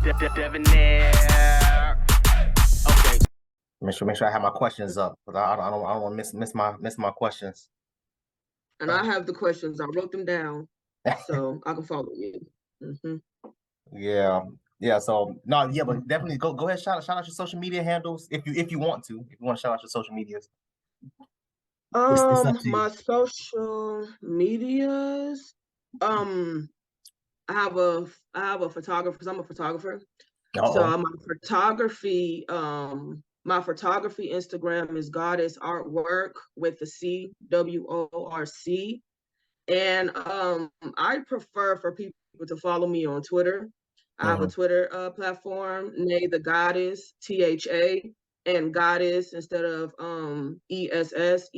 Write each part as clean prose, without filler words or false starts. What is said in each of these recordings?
Debonair. Okay. Make sure I have my questions up, because I don't want to miss my questions. And I have the questions. I wrote them down so I can follow you. Yeah. So no, yeah, but definitely go ahead, shout out your social media handles if you want to. If you want to shout out your social medias. It's up to you. My social medias. I have a photographer, because I'm a photographer. So my photography Instagram is Goddess Artwork with the C, WORC. And I prefer for people to follow me on Twitter. I have a Twitter platform, Nay the Goddess, THA, and Goddess instead of ESS.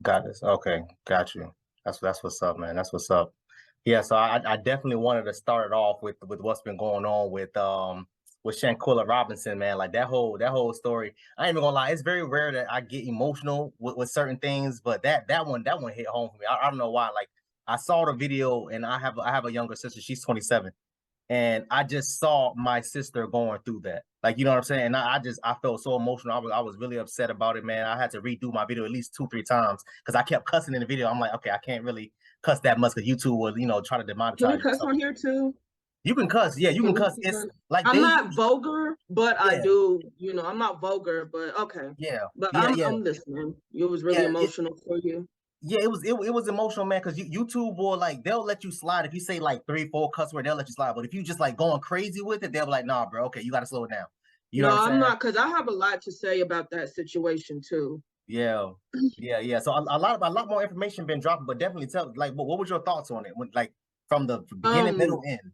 Goddess. Okay, got you. That's what's up, man. That's what's up. Yeah, so I definitely wanted to start it off with what's been going on with Shanquella Robinson, man. Like that whole story. I ain't even gonna lie, it's very rare that I get emotional with certain things, but that one hit home for me. I don't know why. Like I saw the video, and I have a younger sister. She's 27, and I just saw my sister going through that. Like, you know what I'm saying? And I felt so emotional. I was really upset about it, man. I had to redo my video at least 2-3 times because I kept cussing in the video. I'm like, okay, I can't really cuss that much because YouTube was, trying to demonetize. Can we cuss on here too? You can cuss, yeah, you can cuss. It's like I'm not vulgar, but yeah. I do, I'm not vulgar, but okay. Yeah. But I'm listening. It was really emotional for you. Yeah, it was emotional, man, because YouTube will, like, they'll let you slide. If you say like 3-4 cuss words, they'll let you slide. But if you just like going crazy with it, they'll be like, nah, bro, okay, you gotta slow it down. You know what I'm saying? I'm not, because I have a lot to say about that situation too. Yeah. So a lot more information been dropping, but definitely tell, like, what was your thoughts on it? When, like, from the beginning, middle, end?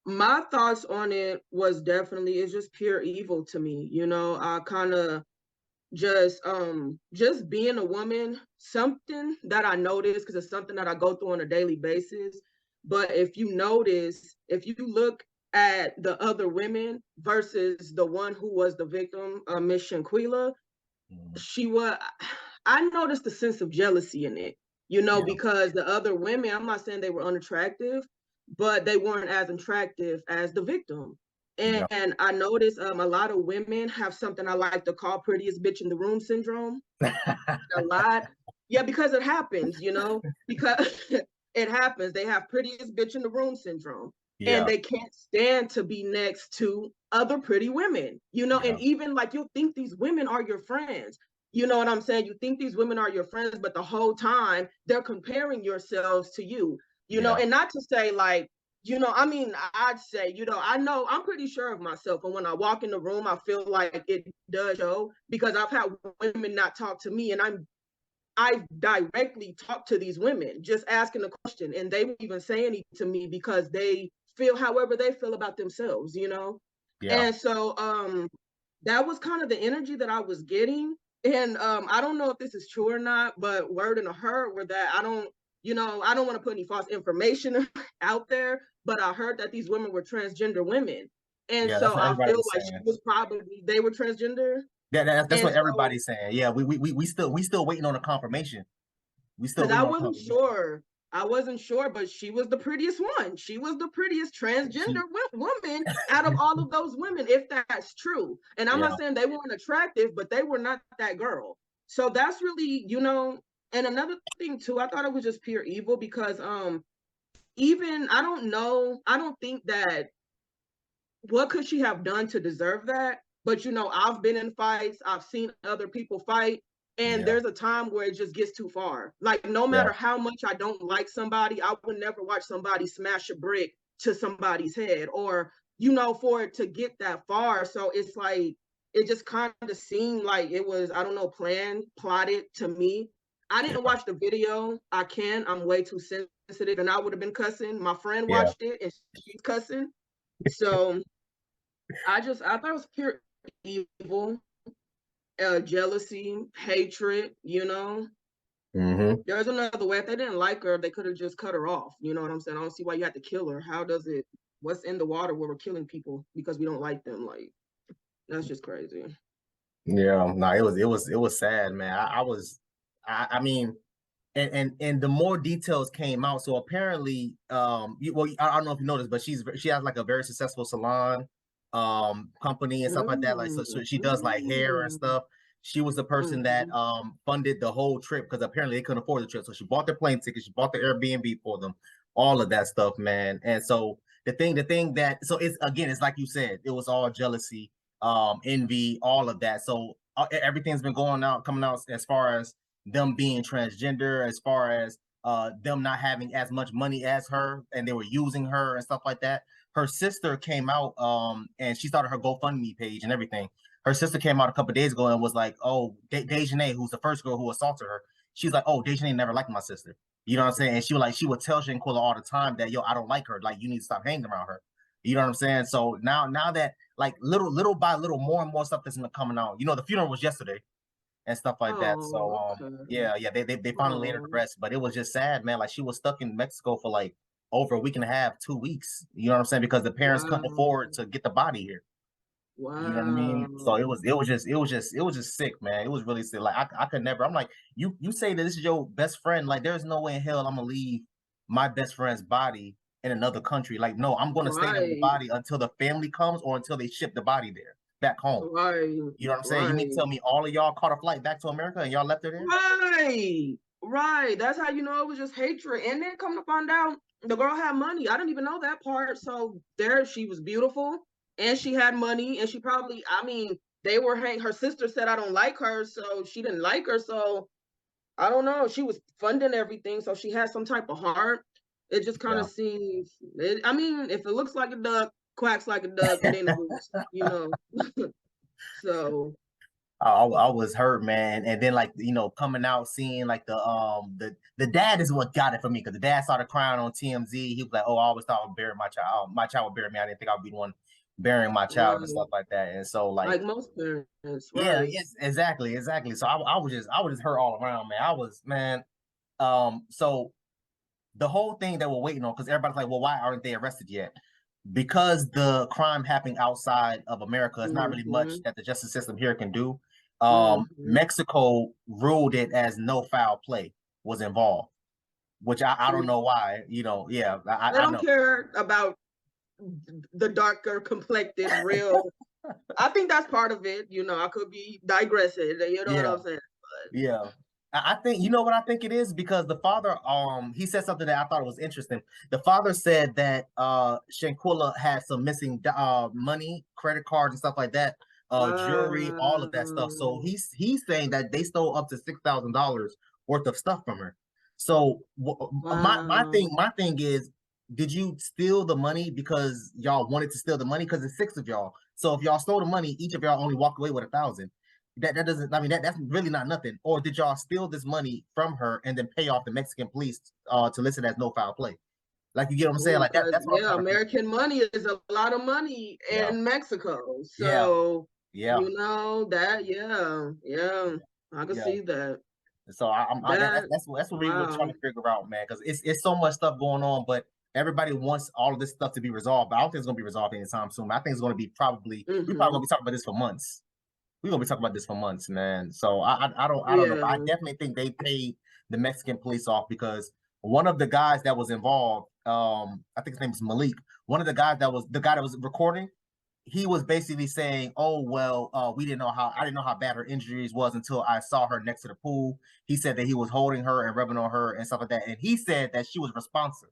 My thoughts on it was definitely, it's just pure evil to me. I kind of just being a woman, something that I noticed, because it's something that I go through on a daily basis. But if you look at the other women versus the one who was the victim, Miss Shanquella, I noticed a sense of jealousy in it, because the other women, I'm not saying they were unattractive, but they weren't as attractive as the victim. And I noticed a lot of women have something I like to call prettiest bitch in the room syndrome. A lot. Yeah, because it happens, because it happens. They have prettiest bitch in the room syndrome. Yeah. And they can't stand to be next to other pretty women, and even like you'll think these women are your friends. You know what I'm saying? You think these women are your friends, but the whole time they're comparing yourselves to you, and not to say like, I mean, I'd say, I know I'm pretty sure of myself. And when I walk in the room, I feel like it does show, because I've had women not talk to me, and I directly talk to these women, just asking a question, and they won't even say anything to me because they feel however they feel about themselves, Yeah. And so that was kind of the energy that I was getting. And I don't know if this is true or not, but word in a herd were that I don't want to put any false information out there, but I heard that these women were transgender women. And so I feel like they were transgender. Yeah, that's what everybody's saying. Yeah, we still waiting on a confirmation. Because I wasn't sure, but she was the prettiest one. She was the prettiest transgender woman out of all of those women, if that's true. And I'm not saying they weren't attractive, but they were not that girl. So that's really, and another thing too, I thought it was just pure evil, because even, I don't think that, what could she have done to deserve that? But I've been in fights, I've seen other people fight, and there's a time where it just gets too far. Like, no matter how much I don't like somebody, I would never watch somebody smash a brick to somebody's head, or, for it to get that far. So it's like, it just kind of seemed like it was, I don't know, plotted to me. I didn't watch the video. I'm way too sensitive, and I would have been cussing. My friend watched it, and she's cussing. So I thought it was pure evil, jealousy, hatred, There's another way. If they didn't like her, they could have just cut her off. You know what I'm saying? I don't see why you had to kill her. What's in the water where we're killing people because we don't like them? Like, that's just crazy. Yeah, no, it was sad, man. I mean, and the more details came out. So apparently, I don't know if you noticed, but she has like a very successful salon company and stuff like that. Like so she does like hair and stuff. She was the person that funded the whole trip because apparently they couldn't afford the trip. So she bought their plane ticket, she bought the Airbnb for them, all of that stuff, man. And so the thing that so it's like you said, it was all jealousy, envy, all of that. So everything's been coming out as far as them being transgender, as far as them not having as much money as her, and they were using her and stuff like that. Her sister came out and she started her GoFundMe page and everything. Her sister came out a couple days ago and was like, "Oh, Dejanay, who's the first girl who assaulted her, she's like, oh, Dejanay never liked my sister." You know what I'm saying? And she would tell Shanquella all the time that, yo, I don't like her. Like, you need to stop hanging around her. You know what I'm saying? So now that like little by little, more and more stuff that's coming out. You know, the funeral was yesterday and stuff like that. So yeah, they finally laid her to rest, but it was just sad, man. Like she was stuck in Mexico for like over a week and a half, 2 weeks. You know what I'm saying? Because the parents couldn't afford to get the body here. Wow. You know what I mean? So it was just sick, man. It was really sick. Like I could never. I'm like, you say that this is your best friend. Like there's no way in hell I'm gonna leave my best friend's body in another country. Like no, I'm gonna stay in the body until the family comes or until they ship the body there back home. Right. You know what I'm saying? You mean to tell me all of y'all caught a flight back to America and y'all left her there? Right. That's how you know it was just hatred. And then come to find out the girl had money. I didn't even know that part. So there she was beautiful and she had money and she probably, I mean, they were her sister said I don't like her, so she didn't like her. So I don't know. She was funding everything, so she had some type of heart. It just kind of seems. I mean, if it looks like a duck, quacks like a duck, then it was, you know. So I was hurt, man. And then like, you know, coming out seeing like the dad is what got it for me, because the dad started crying on TMZ. He was like, "Oh, I always thought I would bury my child. My child would bury me. I didn't think I'd be the one burying my child," and stuff like that. And so like most parents, yeah, yes, exactly. So I was just hurt all around, man. I was, man. So the whole thing that we're waiting on, because everybody's like, well, why aren't they arrested yet? Because the crime happening outside of America, it's not really much that the justice system here can do. Mexico ruled it as no foul play was involved, which I don't know why. You know, yeah, I don't care about the darker complected real. I think that's part of it. You know, I could be digressing. You know what I'm saying? But yeah. I think, you know what I think it is, because the father, he said something that I thought was interesting. The father said that Shanquella had some missing money, credit cards and stuff like that, jewelry, all of that stuff. So he's saying that they stole up to $6,000 worth of stuff from her. So my thing is, did you steal the money because y'all wanted to steal the money? Because it's 6 of y'all. So if y'all stole the money, each of y'all only walked away with $1,000. That doesn't, I mean, that's really not nothing. Or did y'all steal this money from her and then pay off the Mexican police to list it as no foul play? Like, you get what I'm saying? Like that's what American money is a lot of money in Mexico. So you know that, I can see that. So that's what we were trying to figure out, man, because it's so much stuff going on, but everybody wants all of this stuff to be resolved. But I don't think it's gonna be resolved anytime soon. I think it's gonna be probably we're probably gonna be talking about this for months. We're gonna be talking about this for months, man. So I don't know. I definitely think they paid the Mexican police off, because one of the guys that was involved, I think his name is Malik. One of the guys the guy that was recording, he was basically saying, "Oh well, I didn't know how bad her injuries was until I saw her next to the pool." He said that he was holding her and rubbing on her and stuff like that, and he said that she was responsive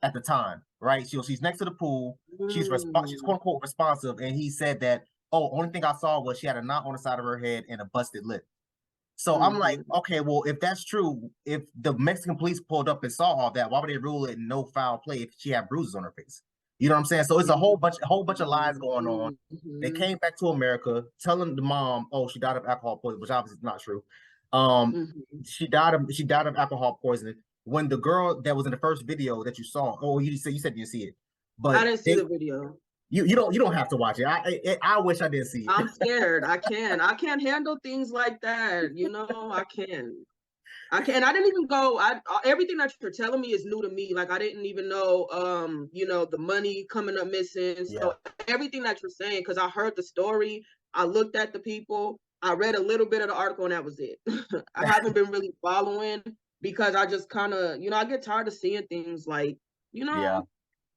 at the time, right? She's next to the pool. She's quote unquote responsive, and he said that, oh, only thing I saw was she had a knot on the side of her head and a busted lip. So I'm like, okay, well, if that's true, if the Mexican police pulled up and saw all that, why would they rule it no foul play if she had bruises on her face? You know what I'm saying? So it's a whole bunch of lies going on. They came back to America telling the mom, oh, she died of alcohol poisoning, which obviously is not true. She died of alcohol poisoning. When the girl that was in the first video that you saw, oh, you said you didn't see it, but I didn't see the video. You don't have to watch it. I wish I didn't see it. I'm scared. I can't handle things like that. You know, I can't. I didn't even go. Everything that you're telling me is new to me. Like I didn't even know, you know, the money coming up missing. So everything that you're saying, because I heard the story, I looked at the people, I read a little bit of the article, and that was it. I haven't been really following. because I just kind of, I get tired of seeing things like, Yeah.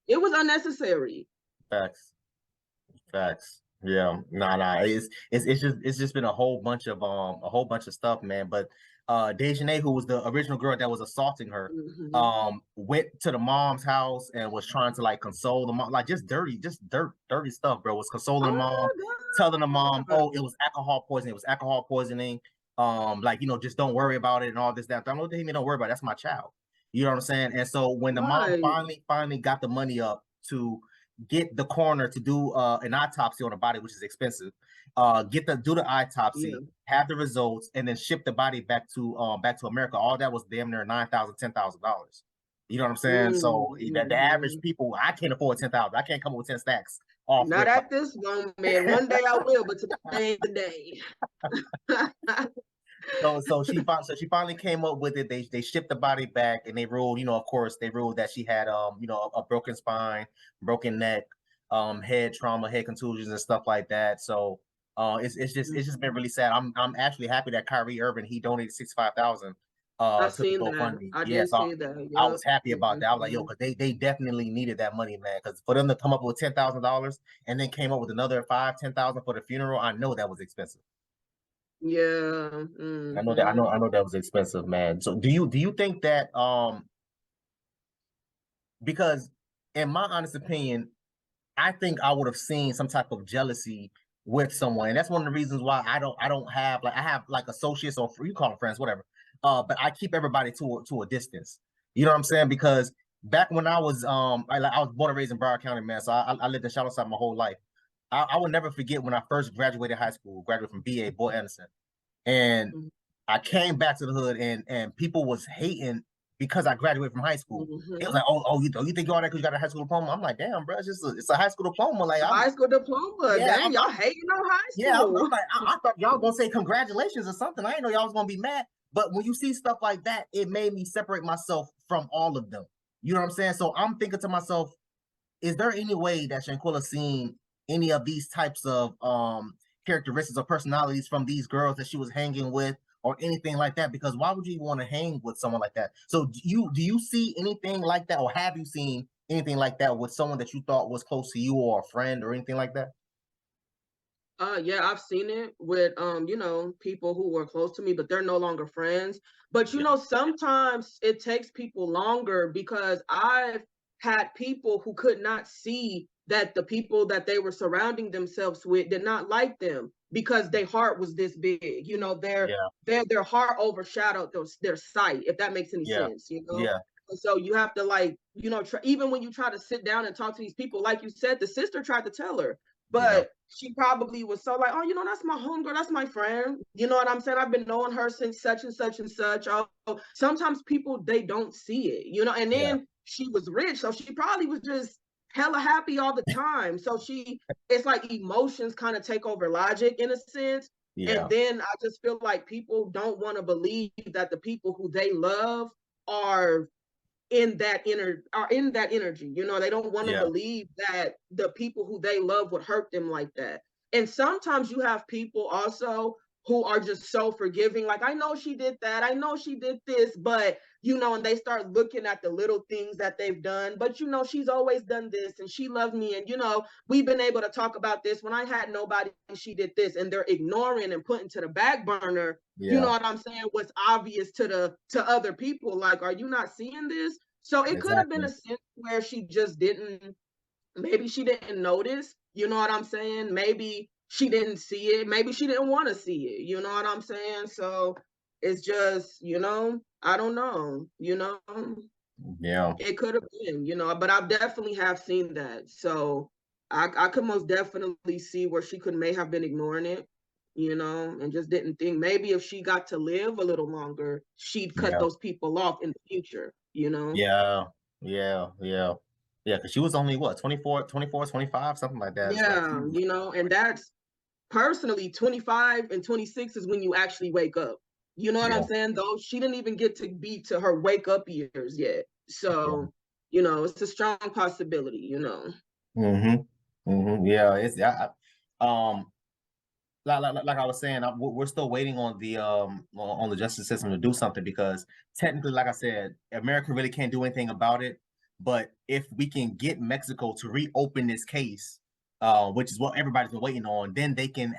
it was unnecessary. Facts. Facts. Yeah. Nah. It's just been a whole bunch of stuff, man. But Dejanay, who was the original girl that was assaulting her, went to the mom's house and was trying to like console the mom, like just dirty stuff, bro. Was consoling the mom, telling the mom, oh, it was alcohol poisoning. It was alcohol poisoning. Like, just don't worry about it and all this, that. I don't worry about it. That's my child. You know what I'm saying? And so when the mom finally got the money up to get the coroner to do an autopsy on the body, which is expensive, do the autopsy, have the results, and then ship the body back to America. All that was damn near $9,000, $10,000. You know what I'm saying? So the average people, I can't afford 10,000. I can't come up with 10 stacks off. Not at this moment, man. One day I will, but today ain't the day. So she finally came up with it. They shipped the body back, and they ruled, of course, they ruled that she had a broken spine, broken neck, head trauma, head contusions, and stuff like that. So it's just been really sad. I'm actually happy that Kyrie Irving, he donated 65,000 I've to the seen GoFundMe. that. I did see that. Yep. I was happy about that. I was like, yo, because they definitely needed that money, man. Because for them to come up with $10,000 and then came up with another 5,000-10,000 for the funeral, I know that was expensive. Yeah. I know that was expensive, man. So do you think that because in my honest opinion, I think I would have seen some type of jealousy with someone, and that's one of the reasons why I don't have like, I have like associates, or you call them friends, whatever. But I keep everybody to a distance. You know what I'm saying? Because back when I was I was born and raised in Broward County, man. So I lived in Charlottesville my whole life. I will never forget when I first graduated high school, graduated from BA, Boyd Anderson. And I came back to the hood, and people was hating because I graduated from high school. It was like, oh, you think you're all that because you got a high school diploma? I'm like, damn, bro, it's a high school diploma. Like, high school diploma. Yeah, damn, y'all hating on high school. Yeah, I'm like, I thought y'all gonna say congratulations or something. I didn't know y'all was gonna be mad. But when you see stuff like that, it made me separate myself from all of them. You know what I'm saying? So I'm thinking to myself, is there any way that Shanquella seen any of these types of characteristics or personalities from these girls that she was hanging with, or anything like that? Because why would you want to hang with someone like that? So do you see anything like that, or have you seen anything like that with someone that you thought was close to you, or a friend, or anything like that? Yeah, I've seen it with people who were close to me, but they're no longer friends. But sometimes it takes people longer, because I've had people who could not see that the people that they were surrounding themselves with did not like them, because their heart was this big. Their heart overshadowed their sight, if that makes any sense. Yeah. So you have to even when you try to sit down and talk to these people, like you said, the sister tried to tell her, but she probably was so like, oh, that's my homegirl, that's my friend. You know what I'm saying? I've been knowing her since such and such and such. Oh, sometimes people, they don't see it, and then she was rich, so she probably was just hella happy all the time. So it's like emotions kind of take over logic in a sense. And then I just feel like people don't want to believe that the people who they love are in that energy. They don't want to believe that the people who they love would hurt them like that. And sometimes you have people also who are just so forgiving, like, I know she did that, I know she did this, but and they start looking at the little things that they've done, but she's always done this, and she loved me, and we've been able to talk about this when I had nobody, and she did this, and they're ignoring and putting to the back burner. You know what I'm saying? What's obvious to other people, like, are you not seeing this? So it could have been a sense where she just maybe she didn't notice, you know what I'm saying? Maybe she didn't see it. Maybe she didn't want to see it. You know what I'm saying? So it's just, I don't know, Yeah. It could have been, but I definitely have seen that. So I could most definitely see where she may have been ignoring it, and just didn't think maybe if she got to live a little longer, she'd cut those people off in the future, Yeah, because she was only what, 24, 25, something like that. Yeah, and that's personally 25 and 26 is when you actually wake up. You know what I'm saying? Though she didn't even get to be to her wake up years yet. So, it's a strong possibility, Yeah, it's like I was saying, we're still waiting on the justice system to do something, because technically, like I said, America really can't do anything about it. But if we can get Mexico to reopen this case, which is what everybody's been waiting on, then they can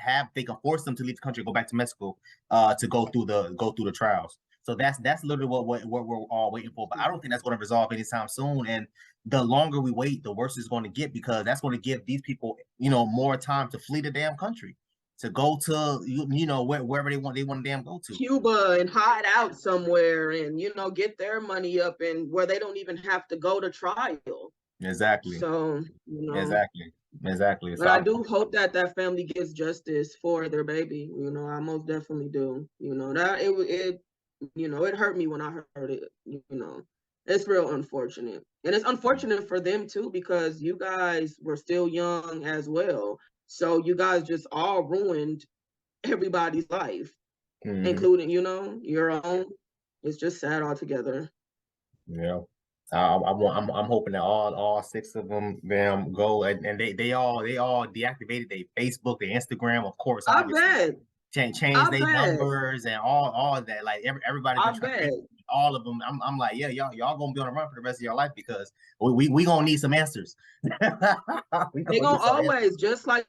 force them to leave the country, go back to Mexico, to go through the trials. So that's literally what we're all waiting for. But I don't think that's going to resolve anytime soon. And the longer we wait, the worse it's going to get, because that's going to give these people, more time to flee the damn country, to go to wherever they want to damn go to Cuba, and hide out somewhere, and get their money up, and where they don't even have to go to trial. Exactly. So Exactly. But I do hope that family gets justice for their baby. I most definitely do. That it hurt me when I heard it. It's real unfortunate, and it's unfortunate for them too, because you guys were still young as well. So you guys just all ruined everybody's life, including your own. It's just sad altogether. Yeah. I'm hoping that all 6 of them go, and they all deactivated their Facebook, their Instagram, of course. I bet. Change their numbers and all of that. Like everybody been trying to, all of them. I'm like, yeah, y'all gonna be on the run for the rest of your life, because we gonna need some answers. They gonna always, just like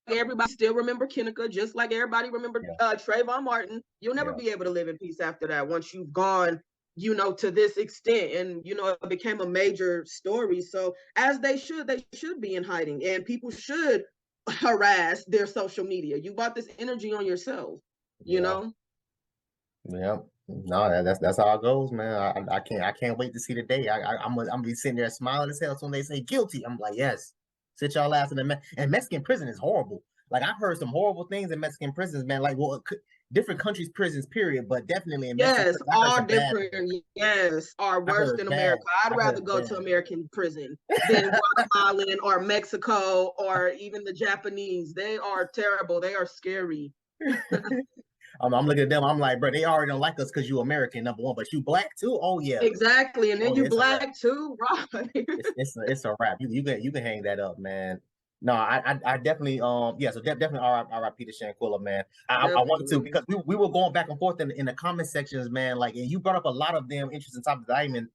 everybody still remember Kinnica, just like everybody remember Trayvon Martin. You'll never be able to live in peace after that, once you've gone to this extent, and it became a major story. So as they should be in hiding, and people should harass their social media. You bought this energy on yourself, you know. Yeah, no, that's how it goes, man. I can't wait to see the day. I'm gonna be sitting there smiling as hell when they say guilty. I'm like, yes, sit y'all ass in the and Mexican prison is horrible. Like, I've heard some horrible things in Mexican prisons, man. Like, well, different countries' prisons, period, but definitely in Mexico. Yes, all different. Yes, are worse than America. I'd rather go to American prison than Guatemalan or Mexico, or even the Japanese. They are terrible. They are scary. I'm looking at them. I'm like, bro, they already don't like us because you American, number one, but you black too. Oh yeah, exactly. And then you black too, right? It's a wrap. You can hang that up, man. No, I definitely yeah. So definitely RIP to Shanquella, man. I wanted to, because we were going back and forth in the comment sections, man. Like, and you brought up a lot of damn interesting topics that I even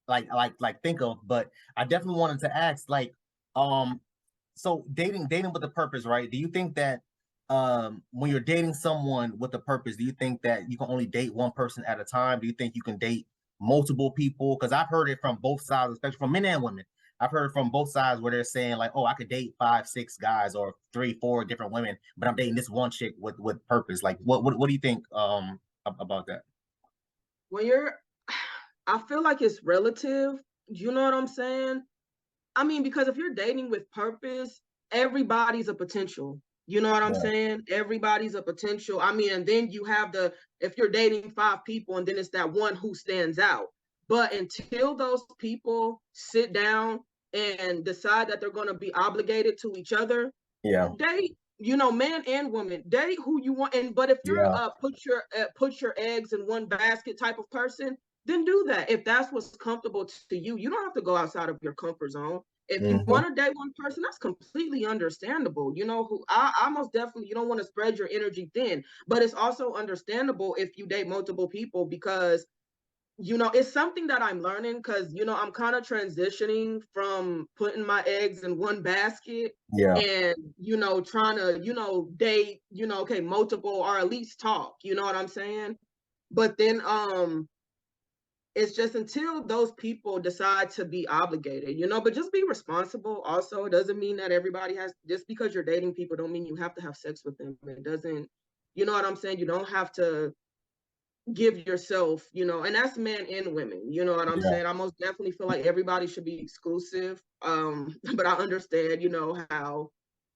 like think of, but I definitely wanted to ask, like, so dating with a purpose, right? Do you think that when you're dating someone with a purpose, do you think that you can only date one person at a time? Do you think you can date multiple people? Because I've heard it from both sides, especially from men and women. I've heard from both sides where they're saying, like, oh, I could date 5, 6 guys, or 3, 4 different women, but I'm dating this one chick with purpose. Like, what do you think about that? I feel like it's relative. You know what I'm saying? I mean, because if you're dating with purpose, everybody's a potential. You know what I'm saying? Everybody's a potential. I mean, and then you have if you're dating 5 people, and then it's that one who stands out. But until those people sit down and decide that they're going to be obligated to each other, date, man and woman, date who you want. But if you're put your eggs in one basket type of person, then do that. If that's what's comfortable to you, you don't have to go outside of your comfort zone. If you want to date one person, that's completely understandable. I most definitely, you don't want to spread your energy thin, but it's also understandable if you date multiple people, because it's something that I'm learning, because I'm kind of transitioning from putting my eggs in one basket and trying to date okay, multiple, or at least talk, you know what I'm saying? But then it's just until those people decide to be obligated, but just be responsible. Also, it doesn't mean that everybody just because you're dating people don't mean you have to have sex with them. It doesn't, you know what I'm saying? You don't have to give yourself, and that's men and women, you know what I'm saying? I most definitely feel like everybody should be exclusive. But I understand, how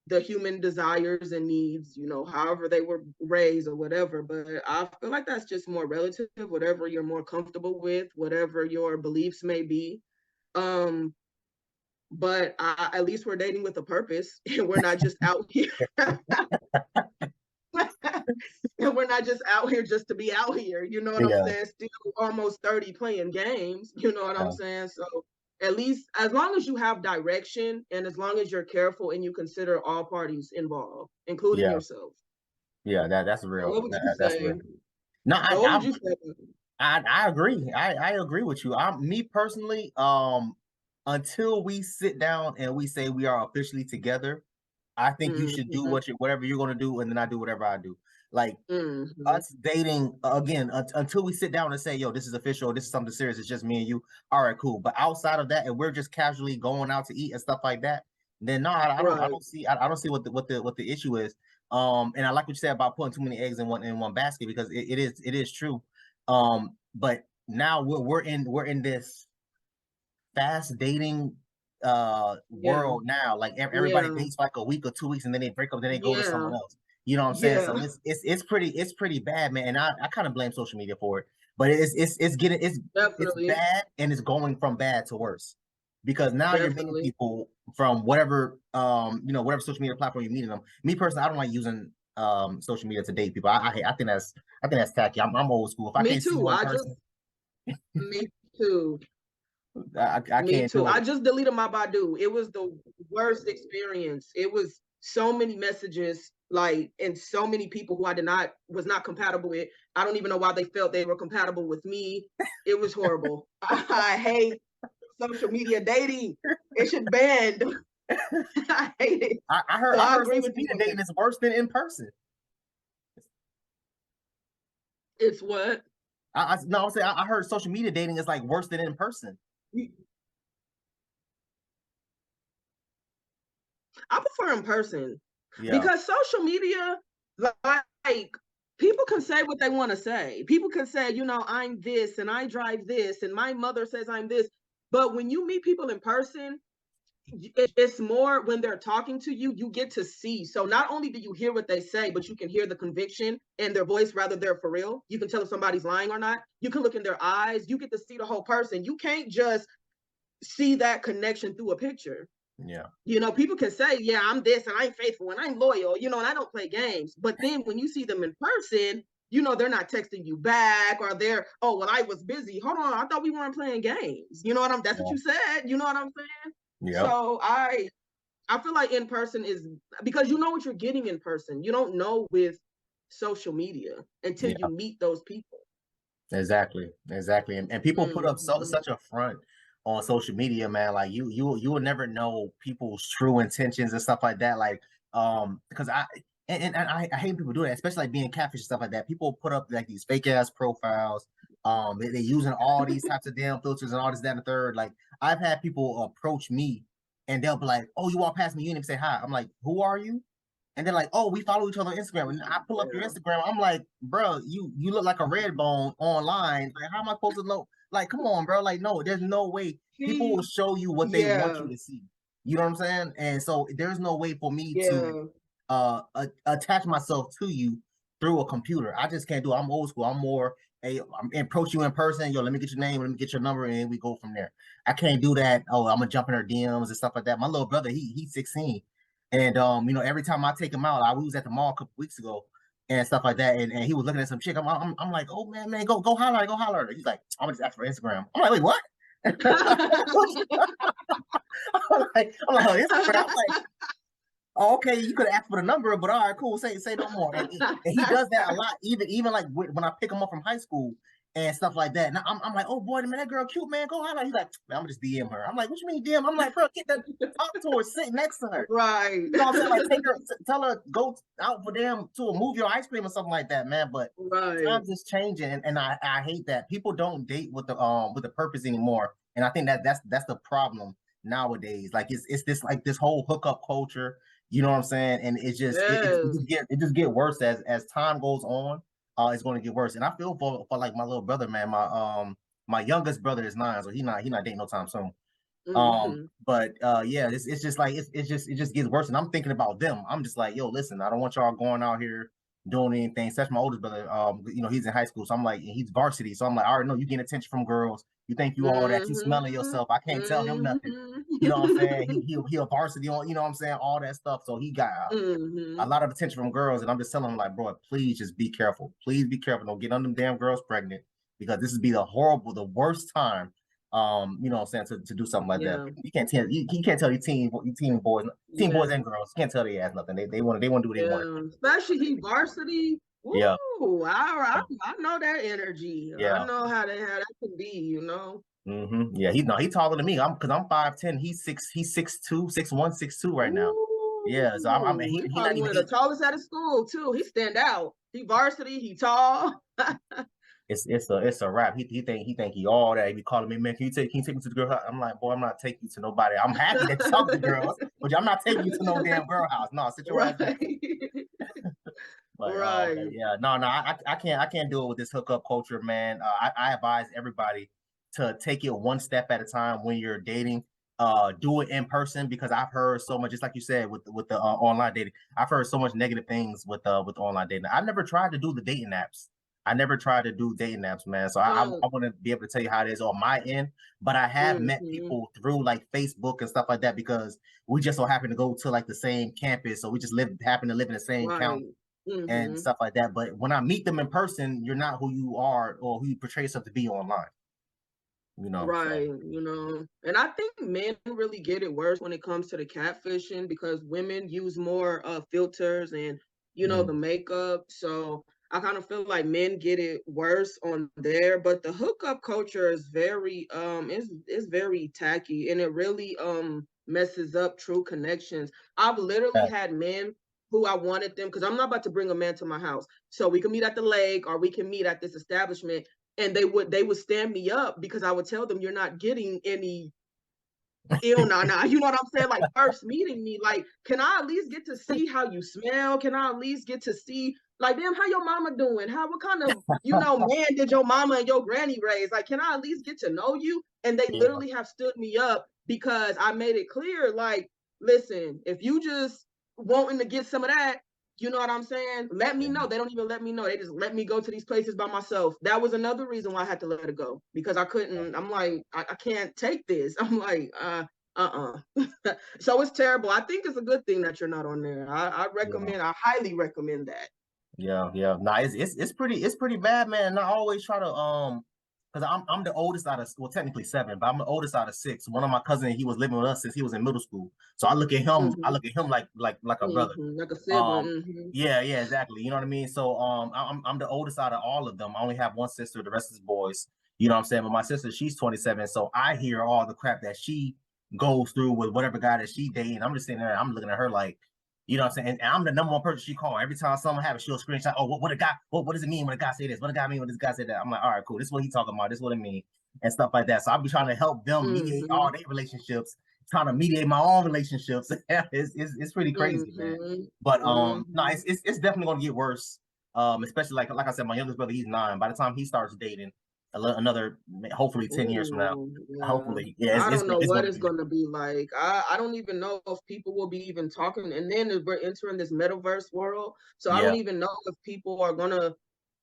the human desires and needs, however they were raised or whatever. But I feel like that's just more relative, whatever you're more comfortable with, whatever your beliefs may be. But at least we're dating with a purpose, and we're not just out here. And we're not just out here just to be out here, you know what I'm saying? Still almost 30 playing games, you know what I'm saying? So at least as long as you have direction, and as long as you're careful and you consider all parties involved, including yourself. Yeah, that's real. What would you That's say? real. No, What would you say? I agree. I agree with you. Me personally, until we sit down and we say we are officially together, I think you should do Mhm. whatever you're gonna do, and then I do whatever I do. Like Mhm. us dating again until we sit down and say, yo, this is official, this is something serious, it's just me and you. All right, cool. But outside of that, and we're just casually going out to eat and stuff like that, then no, I Right. don't see what the issue is. And I like what you said about putting too many eggs in one basket, because it is true. But now we're in this fast dating Yeah. world now. Like everybody Yeah. dates for like a week or 2 weeks, and then they break up, then they go to Yeah. someone else. You know what I'm saying? Yeah. So it's pretty bad, man. And I kind of blame social media for it. But it's Definitely. bad, and it's going from bad to worse. Because now you're meeting Definitely. people from whatever whatever social media platform you're meeting them. Me personally, I don't like using social media to date people. I think that's tacky. I'm old school. If I Me can't see too. one person, Me too. I Me can't too. do I it. just deleted my Badu. It was the worst experience. It was so many messages, like, and so many people who I was not compatible with. I don't even know why they felt they were compatible with me. It was horrible. I hate social media dating. It should ban. I hate it. I So I heard agree social with you media on dating that. is worse than in person. It's what? No, I'm saying I heard social media dating is like worse than in person. I prefer in person Yeah, because social media, like, people can say what they want to say. People can say, I'm this and I drive this and my mother says I'm this. But when you meet people in person, it's more when they're talking to you, you get to see. So not only do you hear what they say, but you can hear the conviction in their voice, rather they're for real. You can tell if somebody's lying or not. You can look in their eyes. You get to see the whole person. You can't just see that connection through a picture. yeah, People can say, yeah, I'm this and I'm faithful and I'm loyal, and I don't play games. But then when you see them in person, they're not texting you back, or they're, oh, well, I was busy. Hold on, I thought we weren't playing games. That's what yeah, you said. You know what I'm saying? yep, So I feel like in person is, because you know what you're getting in person. You don't know with social media until yeah. you meet those people. Exactly. And people put up Mhm. such a front on social media, man. Like you will never know people's true intentions and stuff like that. Like because I hate people do that, especially like being catfish and stuff like that. People put up like these fake ass profiles. They using all these types of damn filters and all this, that, and the third. Like I've had people approach me and they'll be like, "Oh, you walk past me, you didn't even say hi." I'm like, "Who are you?" And they're like, "Oh, we follow each other on Instagram." And I pull up your Yeah. Instagram. I'm like, "Bro, you look like a red bone online. Like, how am I supposed to know? Like, come on, bro. Like, no, there's no way. People will See, show you what they want yeah, you to see. You know what I'm saying? And so there's no way for me to yeah, attach myself to you through a computer. I just can't do it. I'm old school. I'm more I'm approach you in person. Yo, let me get your name, let me get your number, and we go from there. I can't do that. Oh, I'm gonna jump in her DMs and stuff like that. My little brother, he's 16. And every time I take him out, we was at the mall a couple weeks ago and stuff like that, and he was looking at some chick. I'm like, oh man, go holler, go holler. He's like, I'm gonna just ask for Instagram. I'm like, wait, what? I'm like, oh, Instagram. I'm like, oh, okay, you could ask for the number, but all right, cool. Say no more. And he does that a lot. Even like when I pick him up from high school and stuff like that. And I'm like, oh boy, man, that girl cute, man. Go holler. He's like, man, I'm gonna just DM her. I'm like, what you mean DM? I'm like, bro, get that, talk to her, sit next to her. right. You know what I'm saying? Like, take her, tell her, go out for them to move your ice cream or something like that, man. But Right. times is changing, and I hate that people don't date with the purpose anymore. And I think that's the problem nowadays. Like it's this like this whole hookup culture. You know what I'm saying? And it's just Yes. it just get worse as time goes on. It's going to get worse. And I feel for like my little brother, man. My youngest brother is 9, so he not dating no time soon. Mhm. But yeah, it's just like it just gets worse. And I'm thinking about them. I'm just like, yo, listen, I don't want y'all going out here doing anything. Such my oldest brother, he's in high school, so I'm like, he's varsity, so I'm like, all right, no, you getting attention from girls. You think you all that? You smelling Mhm. yourself? I can't tell him nothing. You know what I'm saying? He a varsity on, you know what I'm saying? All that stuff. So he got a Mhm. lot of attention from girls, and I'm just telling him like, bro, please just be careful. Please be careful. Don't get on them damn girls pregnant, because this would be the worst time you know what I'm saying, to do something like that. Yeah. You can't tell these teen boys Yeah. and girls, you can't tell they ass nothing. They want to do what they want. Yeah. Especially he varsity. Yeah. Ooh, I know that energy. I Yeah. know how that can be, you know. Yeah, he taller than me. I'm 5'10". He's 6'2", 6'1", 6'2" right now. Yeah, so He he not probably one even. of the tallest out of school too. He stand out. He varsity. He tall. It's a wrap. He think he all that. He be calling me, man, can you take me to the girl house? I'm like, boy, I'm not taking you to nobody. I'm happy that you talk to girls, but I'm not taking you to no damn girl house. No, sit your ass down. Like, right. yeah, no, I can't do it with this hookup culture, man. I advise everybody to take it one step at a time when you're dating. Do it in person, because I've heard so much, just like you said with the online dating. I've heard so much negative things with online dating. I've never tried to do the dating apps. I never tried to do dating apps, man. So I want to be able to tell you how it is on my end. But I have met people through like Facebook and stuff like that, because we just so happen to go to like the same campus, so we just happen to live in the same county and stuff like that. But when I meet them in person, you're not who you are or who you portray yourself to be online. You know, right? So. You know, and I think men really get it worse when it comes to the catfishing, because women use more filters and the makeup. So I kind of feel like men get it worse on there, but the hookup culture is very is very tacky, and it really messes up true connections. I've literally had men who I wanted them, because I'm not about to bring a man to my house, so we can meet at the lake or we can meet at this establishment, and they would stand me up because I would tell them, you're not getting any you know what I'm saying? Like, first meeting me, like, can I at least get to see how you smell? Can I at least get to see, like, damn, how your mama doing? What kind of, man did your mama and your granny raise? Like, can I at least get to know you? And they literally have stood me up because I made it clear, like, listen, if you just wanting to get some of that, you know what I'm saying? Let me know. They don't even let me know. They just let me go to these places by myself. That was another reason why I had to let it go, because I couldn't. I'm like, I can't take this. I'm like, So it's terrible. I think it's a good thing that you're not on there. I recommend. I highly recommend that. Yeah. Nah, it's pretty bad, man. And I always try to because I'm the oldest out of, well, technically 7, but I'm the oldest out of 6. One of my cousins, he was living with us since he was in middle school. So I look at him, like a brother. Like a sibling. Yeah, exactly. You know what I mean? So I'm the oldest out of all of them. I only have one sister, the rest is boys. You know what I'm saying? But my sister, she's 27, so I hear all the crap that she goes through with whatever guy that she dating. I'm just sitting there, I'm looking at her like, you know what I'm saying? And I'm the number one person she call. Every time something happens, she'll screenshot, oh, what a guy, what does it mean when a guy say this? What a guy mean when this guy say that? I'm like, all right, cool. This is what he talking about. This is what it mean, and stuff like that. So I'll be trying to help them mediate all their relationships, trying to mediate my own relationships. It's pretty crazy, man. But no, it's definitely gonna get worse. Especially like I said, my youngest brother, he's 9. By the time he starts dating, another hopefully 10 years from now, hopefully, I don't know what it's going to be like. I don't even know if people will be even talking, and then we're entering this metaverse world, so I don't even know if people are gonna,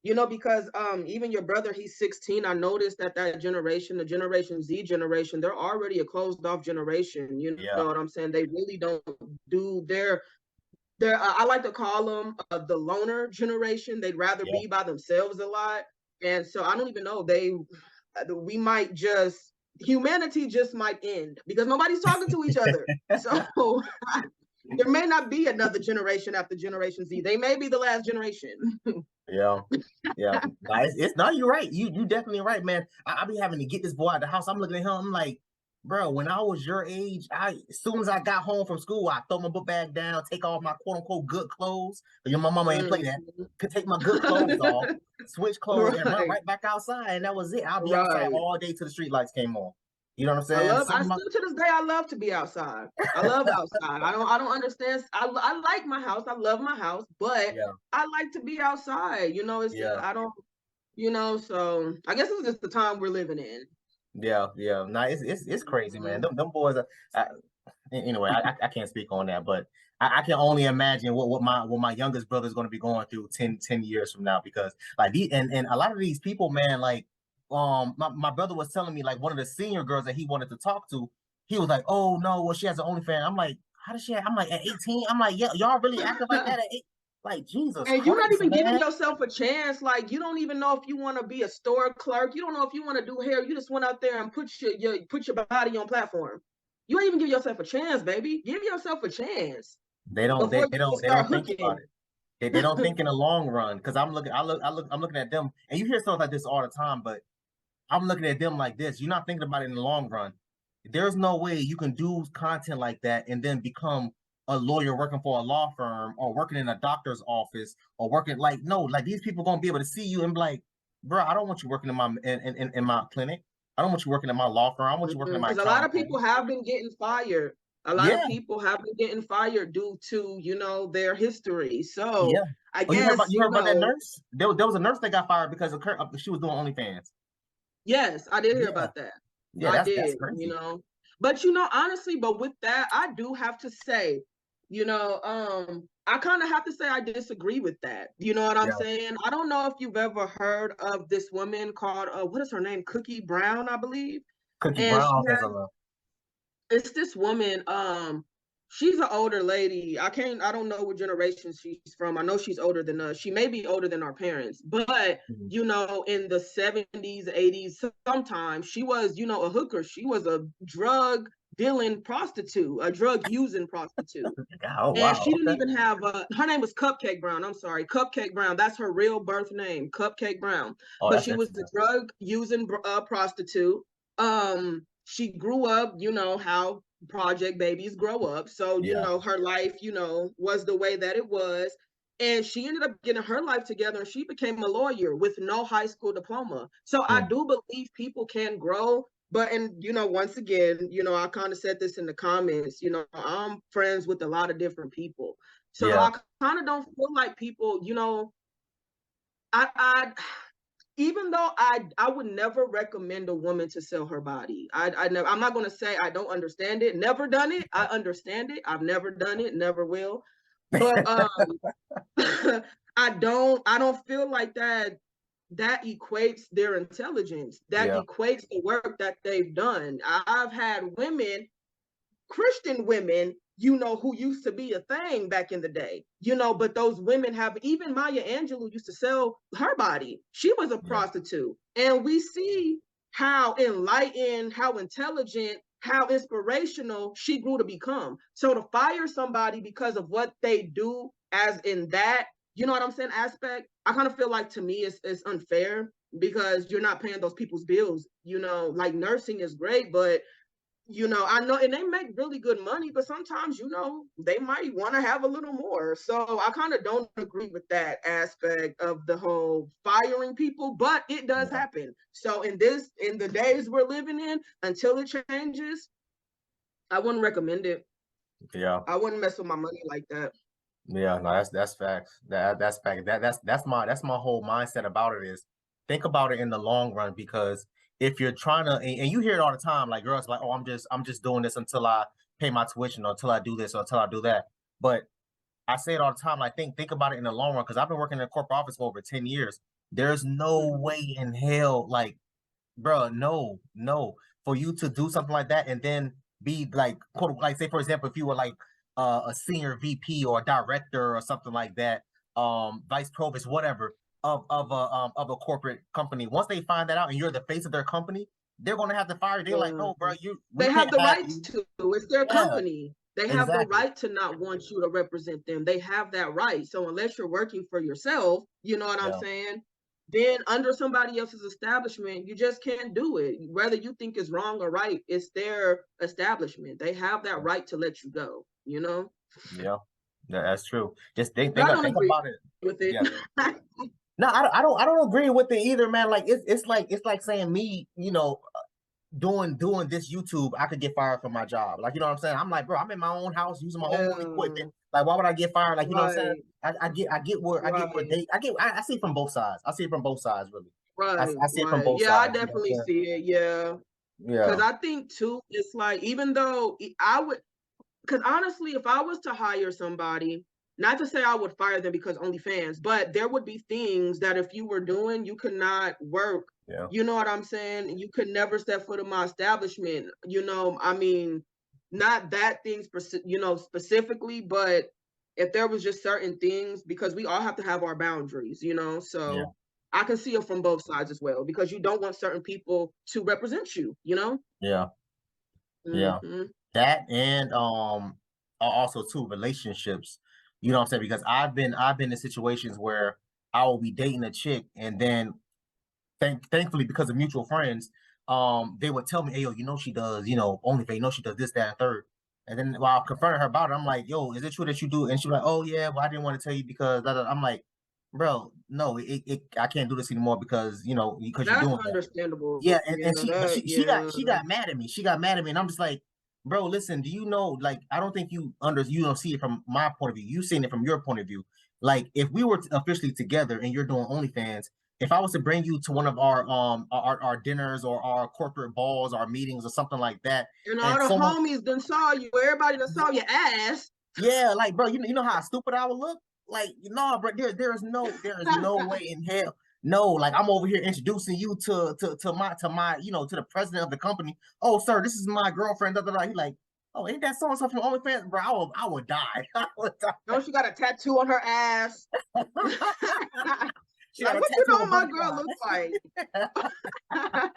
because even your brother, he's 16. I noticed that generation, the Generation Z generation, they're already a closed off generation. You know what I'm saying? They really don't do their I like to call them the loner generation. They'd rather be by themselves a lot. And so I don't even know, humanity just might end because nobody's talking to each other. So there may not be another generation after Generation Z. They may be the last generation. Yeah. It's no, you're right. You definitely right, man. I be having to get this boy out of the house. I'm looking at him. I'm like, bro, when I was your age, as soon as I got home from school, I throw my book bag down, take off my quote unquote good clothes. My mama ain't play that. Could take my good clothes off, switch clothes, and run right back outside, and that was it. I'll be outside all day till the street lights came on. You know what I'm saying? I still to this day, I love to be outside. I love outside. I don't understand. I like my house. I love my house, but I like to be outside. I don't. So I guess it's just the time we're living in. Yeah. No, it's crazy, man. Them boys are. Anyway, I can't speak on that, but I can only imagine what my youngest brother is going to be going through 10 years from now, because like and a lot of these people, man, like my brother was telling me, like, one of the senior girls that he wanted to talk to, he was like, oh no, well, she has an OnlyFans. I'm like, how does she I'm like, at 18? I'm like, yeah, y'all really acting like that at 8? Like, Jesus And you're not Christ, even giving man. yourself a chance. Like, you don't even know if you want to be a store clerk. You don't know if you want to do hair. You just went out there and put your body on platform. You ain't even give yourself a chance, baby. Give yourself a chance They don't before they you just don't they start don't think about hooking. it. They don't think in the long run. Because I'm looking at them, and you hear stuff like this all the time, but I'm looking at them like this. You're not thinking about it in the long run. There's no way you can do content like that and then become a lawyer working for a law firm or working in a doctor's office or working like no, like these people gonna be able to see you and be like, bro, I don't want you working in my clinic. I don't want you working in my law firm. I want you working in my Because a lot accounting of firm. people have been getting fired. A lot of Yeah, people have been getting fired due to, their history. So yeah. I Oh, guess, you heard about that nurse? There was a nurse that got fired because of she was doing OnlyFans. yes, I did hear Yeah, about that. yeah. I That's did, crazy. But honestly, but with that, I do have to say, I kind of have to say I disagree with that. You know what I'm Yeah, saying? I don't know if you've ever heard of this woman called what is her name? Cookie Brown, I believe. Cookie And Brown has a it's this woman, she's an older lady. I don't know what generation she's from. I know she's older than us. She may be older than our parents, but in the 70s, 80s, sometimes she was, a hooker. She was a drug dealing prostitute, a drug using prostitute. oh And wow, she didn't okay. even have her name was Cupcake Brown. I'm sorry, Cupcake Brown. That's her real birth name, Cupcake Brown. Oh, But that's she was a interesting. drug using prostitute. She grew up, how project babies grow up. So, Yeah. her life, was the way that it was. And she ended up getting her life together and she became a lawyer with no high school diploma. So I do believe people can grow. But, and, once again, I kind of said this in the comments, I'm friends with a lot of different people. So Yeah. I kind of don't feel like people, I even though I would never recommend a woman to sell her body. I'm not going to say I don't understand it. Never done it. I understand it. I've never done it. Never will. But I don't feel like that equates their intelligence. That Yeah. equates the work that they've done. I've had women, Christian women, who used to be a thing back in the day, but those women have, even Maya Angelou used to sell her body. She was a Yeah. prostitute. And we see how enlightened, how intelligent, how inspirational she grew to become. So to fire somebody because of what they do, as in that, you know what I'm saying, aspect, I kind of feel like, to me, it's unfair because you're not paying those people's bills. Like, nursing is great, but I know, and they make really good money, but sometimes, they might want to have a little more. So I kind of don't agree with that aspect of the whole firing people, but it does Yeah. happen. So in the days we're living in, until it changes, I wouldn't recommend it. Yeah. I wouldn't mess with my money like that. Yeah. No, that's facts. That's fact. That's my whole mindset about it is think about it in the long run, because if you're trying to and you hear it all the time, like girls like, oh, I'm just doing this until I pay my tuition or until I do this or until I do that. But I say it all the time, like think about it in the long run, because I've been working in a corporate office for over 10 years. There's no way in hell, like, bro, no, for you to do something like that and then be like, quote, like, say for example, if you were like a senior VP or a director or something like that, vice provost, whatever, of a corporate company. Once they find that out and you're the face of their company, they're gonna have to fire you. They're like, no, bro, we They have can't the have right you. to. It's their Yeah, company. They have the exactly. right to not want you to represent them. They have that right. So unless you're working for yourself, you know what I'm Yeah, saying? Then under somebody else's establishment, you just can't do it. Whether you think it's wrong or right, it's their establishment. They have that right to let you go, yeah, that's true. Just But I don't think agree about it. with it. Yeah. No, I don't agree with it either, man. Like it's like saying me, doing this YouTube, I could get fired from my job. Like, you know what I'm saying? I'm like, bro, I'm in my own house using my own equipment. Like, why would I get fired? Like, you know what I'm saying? Right, I get where right, I see it from both sides. I see it from both sides, really. right, I see it from right. both Yeah, I sides. You know definitely what I'm see it. Yeah. saying? Because Yeah. I think too, it's like, even though I would, because honestly, if I was to hire somebody, not to say I would fire them because OnlyFans, but there would be things that if you were doing, you could not work. Yeah. You know what I'm saying? You could never step foot in my establishment. I mean, not that thing, specifically, but if there was just certain things, because we all have to have our boundaries, you know. So Yeah. I can see it from both sides as well, because you don't want certain people to represent you, you know. Yeah. Yeah. Mm-hmm. That and also too relationships. You know what I'm saying? Because I've been in situations where I will be dating a chick, and then thankfully, because of mutual friends, they would tell me, "Hey, yo, you know she does, OnlyFans, you know she does this, that, and third." And then while confronting her about it, I'm like, "Yo, is it true that you do?" And she's like, "Oh yeah, well I didn't want to tell you because," I'm like, "Bro, no, I can't do this anymore because because you're That's doing that." understandable. Yeah, Yeah, that, she got mad at me. She got mad at me, and I'm just like, bro, listen, do you know? Like, I don't think you don't see it from my point of view. You seeing it from your point of view. Like, if we were officially together and you're doing OnlyFans, if I was to bring you to one of our dinners or our corporate balls, our meetings or something like that, and all and the someone, homies done saw you. Everybody done saw your ass. yeah, like, bro, you know how stupid I would look. Like, no, bro, there is no way in hell. No, like I'm over here introducing you to my to the president of the company. Oh, sir, this is my girlfriend. Da, da, da. He like, oh, ain't that so and so from OnlyFans, bro? I would die. I would die. No, she got a tattoo on her ass. She got Like, a what you tattoo know of a my butterfly. girl looks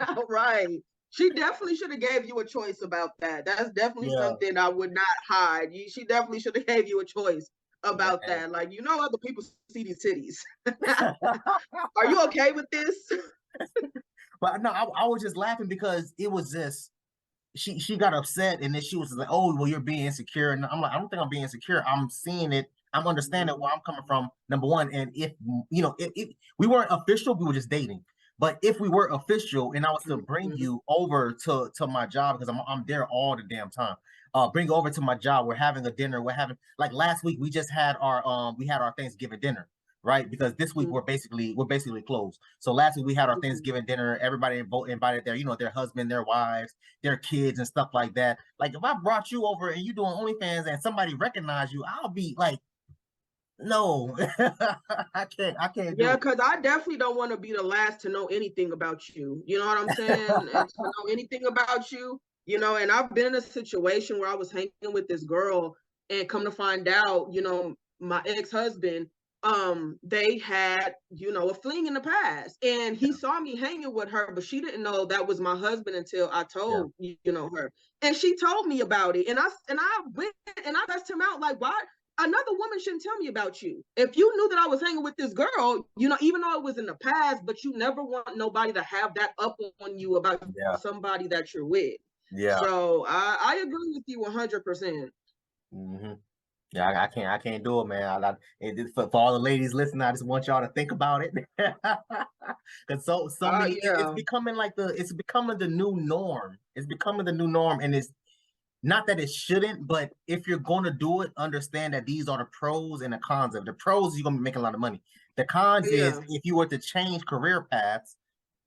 like? Right. She definitely should have gave you a choice about that. That's definitely Yeah, something I would not hide. She definitely should have gave you a choice about man. that. Like, other people see these titties. Are you okay with this? But no, I was just laughing because it was just she got upset and then she was like, "Oh, well, you're being insecure." And I'm like, I don't think I'm being insecure. I'm seeing it. I'm understanding where I'm coming from. Number one, and if if we weren't official, we were just dating. But if we were official, and I was to bring you over to my job because I'm there all the damn time. Bring you over to my job. We're having a dinner. We're having like last week we just had our Thanksgiving dinner, right? Because this week we're basically closed. So last week we had our Thanksgiving dinner. Everybody invited their husband, their wives, their kids, and stuff like that. Like if I brought you over and you doing OnlyFans and somebody recognize you, I'll be like, no, I can't do Yeah, it. because I definitely don't want to be the last to know anything about you. You know what I'm saying? And to know anything about you, and I've been in a situation where I was hanging with this girl, and come to find out, my ex-husband, they had, a fling in the past. And he saw me hanging with her, but she didn't know that was my husband until I Yeah, told, her. And she told me about it. And I went and I asked him out, like, why? Another woman shouldn't tell me about you. If you knew that I was hanging with this girl, even though it was in the past, but you never want nobody to have that up on you about yeah, somebody that you're with. yeah. So I agree with you 100%. Mm-hmm. Yeah, I can't do it, man. For all the ladies listening, I just want y'all to think about it, because so many it's Yeah. becoming it's becoming the new norm. It's becoming the new norm, and it's not that it shouldn't, but if you're going to do it, understand that these are the pros and the cons of it. The pros, you're going to be making a lot of money. The cons is Yeah. if you were to change career paths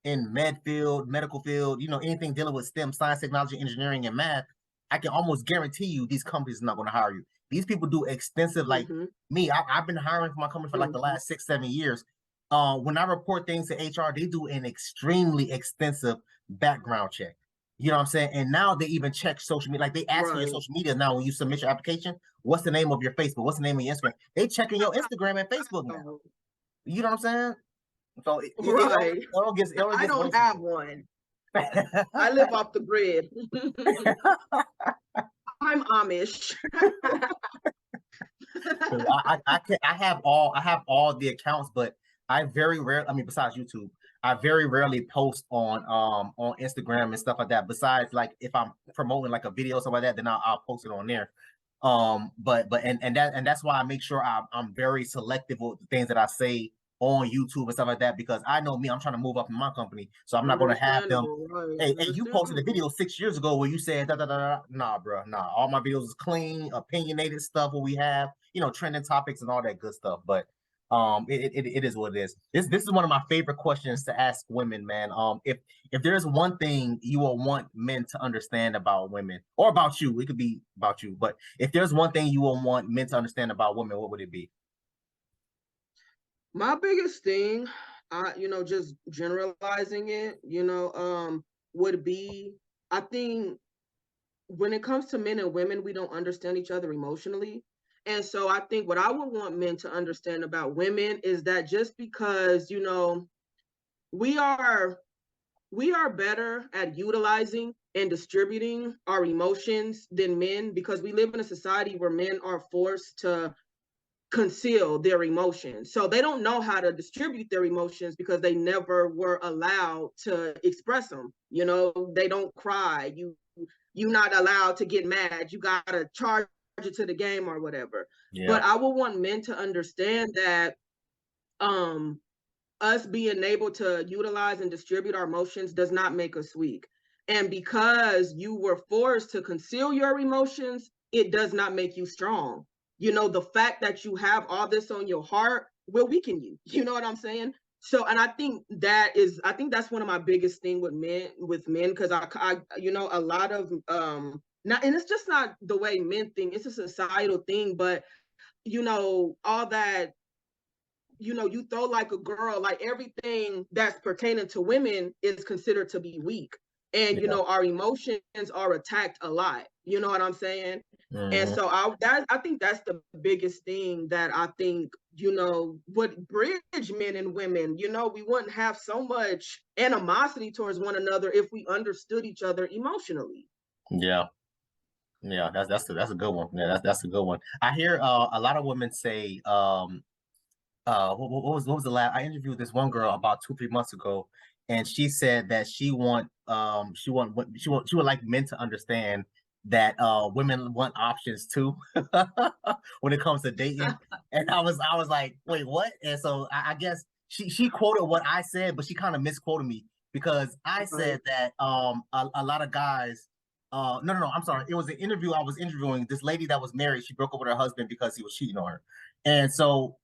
in medical field, anything dealing with STEM, science, technology, engineering, and math, I can almost guarantee you these companies are not going to hire you. These people do extensive, like me, I've been hiring for my company for like the last 6-7 years. When I report things to HR, they do an extremely extensive background check. You know what I'm saying? And now they even check social media. Like they ask for your social media now when you submit your application. What's the name of your Facebook? What's the name of your Instagram? They checking your Instagram and Facebook now. You know what I'm saying? So Right. it all gets I don't worse. have one. I live off the grid. I'm Amish. I have all the accounts, but I very rarely, I mean, besides YouTube, I very rarely post on Instagram and stuff like that. Besides, like if I'm promoting like a video or something like that, then I'll post it on there. That's why I make sure I'm very selective with the things that I say on YouTube and stuff like that, because I know me, I'm trying to move up in my company, so I'm not going to have them. Right. Hey, you posted a video 6 years ago where you said da da da da. Nah, bro, nah. All my videos is clean, opinionated stuff. What we have, trending topics and all that good stuff. But it is what it is. This is one of my favorite questions to ask women, man. If there's one thing you will want men to understand about women, or about you, it could be about you. But if there's one thing you will want men to understand about women, what would it be? My biggest thing, just generalizing it, would be, I think when it comes to men and women, we don't understand each other emotionally. And so I think what I would want men to understand about women is that just because, you know, we are better at utilizing and distributing our emotions than men, because we live in a society where men are forced to conceal their emotions. So they don't know how to distribute their emotions because they never were allowed to express them. You know, they don't cry. You're not allowed to get mad. You gotta charge it to the game or whatever. Yeah. But I would want men to understand that us being able to utilize and distribute our emotions does not make us weak. And because you were forced to conceal your emotions, it does not make you strong. You know, the fact that you have all this on your heart will weaken you. You know what I'm saying? So, and I think that's one of my biggest thing with men, because I, you know, a lot of, not, and it's just not the way men think, it's a societal thing, but, you know, all that, you know, you throw like a girl, like everything that's pertaining to women is considered to be weak. And, you know, our emotions are attacked a lot. You know what I'm saying? And so I think that's the biggest thing that I think, you know, would bridge men and women. You know, we wouldn't have so much animosity towards one another if we understood each other emotionally. Yeah. Yeah, that's a good one. Yeah, that's a good one. I hear a lot of women say, what was the last? I interviewed this one girl about 2-3 months ago, and she said that she would like men to understand that women want options too when it comes to dating. And I was like, wait, what? And so I guess she quoted what I said, but she kind of misquoted me, because I said that a lot of guys. No, I'm sorry. It was an interview. I was interviewing this lady that was married. She broke up with her husband because he was cheating on her. And so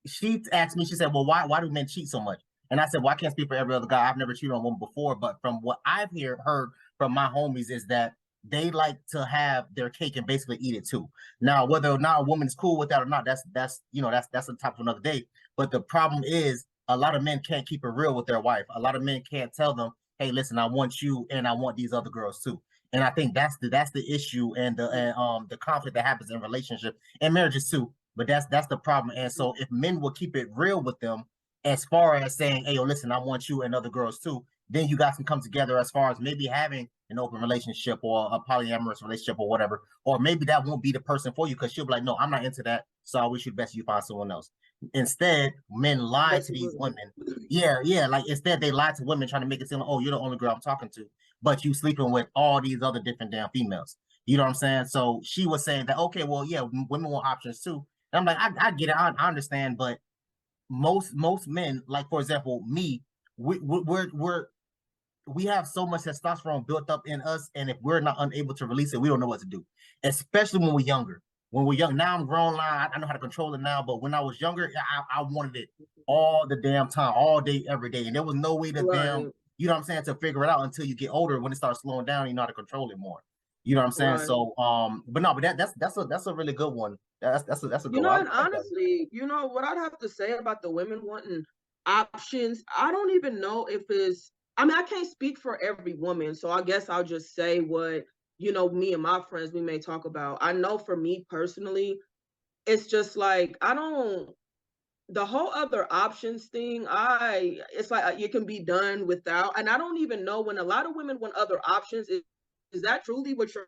she asked me, she said, well, why do men cheat so much? And I said, well, I can't speak for every other guy. I've never cheated on a woman before. But from what I've heard from my homies is that they like to have their cake and basically eat it too. Now, whether or not a woman is cool with that or not, that's you know, that's a topic for another day. But the problem is a lot of men can't keep it real with their wife. A lot of men can't tell them, hey, listen, I want you and I want these other girls too. And I think that's the issue and the conflict that happens in relationships and marriages too. But that's the problem. And so if men will keep it real with them, as far as saying, hey, yo, listen, I want you and other girls too, then you guys can come together as far as maybe having an open relationship or a polyamorous relationship or whatever. Or maybe that won't be the person for you, because she'll be like, no, I'm not into that. So I wish you best you find someone else. Instead, men lie to these women. Yeah. Like instead they lie to women trying to make it seem like, oh, you're the only girl I'm talking to, but you sleeping with all these other different damn females. You know what I'm saying? So she was saying that, okay, well, yeah, women want options too. And I'm like, I get it, I understand, but most men, like for example, me, we have so much testosterone built up in us, and if we're not unable to release it, we don't know what to do. Especially when we're younger. When we're young, now I'm grown, I know how to control it now. But when I was younger, I wanted it all the damn time, all day, every day, and there was no way to damn, you know what I'm saying, to figure it out until you get older. When it starts slowing down, you know how to control it more. You know what I'm saying? Right. So, but that's a really good one. That's a good you know, one. And honestly, you know what I'd have to say about the women wanting options. I don't even know if it's. I mean, I can't speak for every woman, so I guess I'll just say what, you know, me and my friends we may talk about. I know for me personally, it's just like I don't. The whole other options thing, it's like it can be done without, and I don't even know when a lot of women want other options. Is that truly what your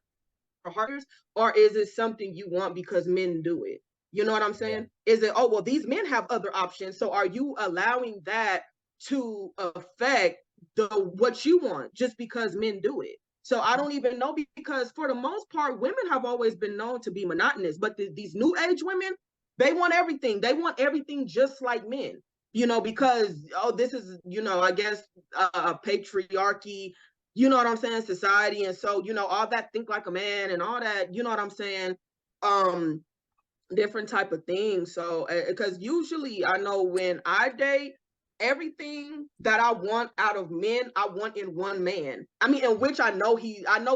heart is, or is it something you want because men do it? You know what I'm saying? Yeah. Is it, oh, well, these men have other options, so are you allowing that to affect what you want just because men do it? So I don't even know, because for the most part, women have always been known to be monotonous, but these new age women, they want everything. They want everything just like men, you know, because, oh, this is, you know, I guess a patriarchy, you know what I'm saying, society. And so, you know, all that think like a man and all that, you know what I'm saying, different type of things. So, because usually I know when I date, everything that I want out of men, I want in one man. I mean, in which I know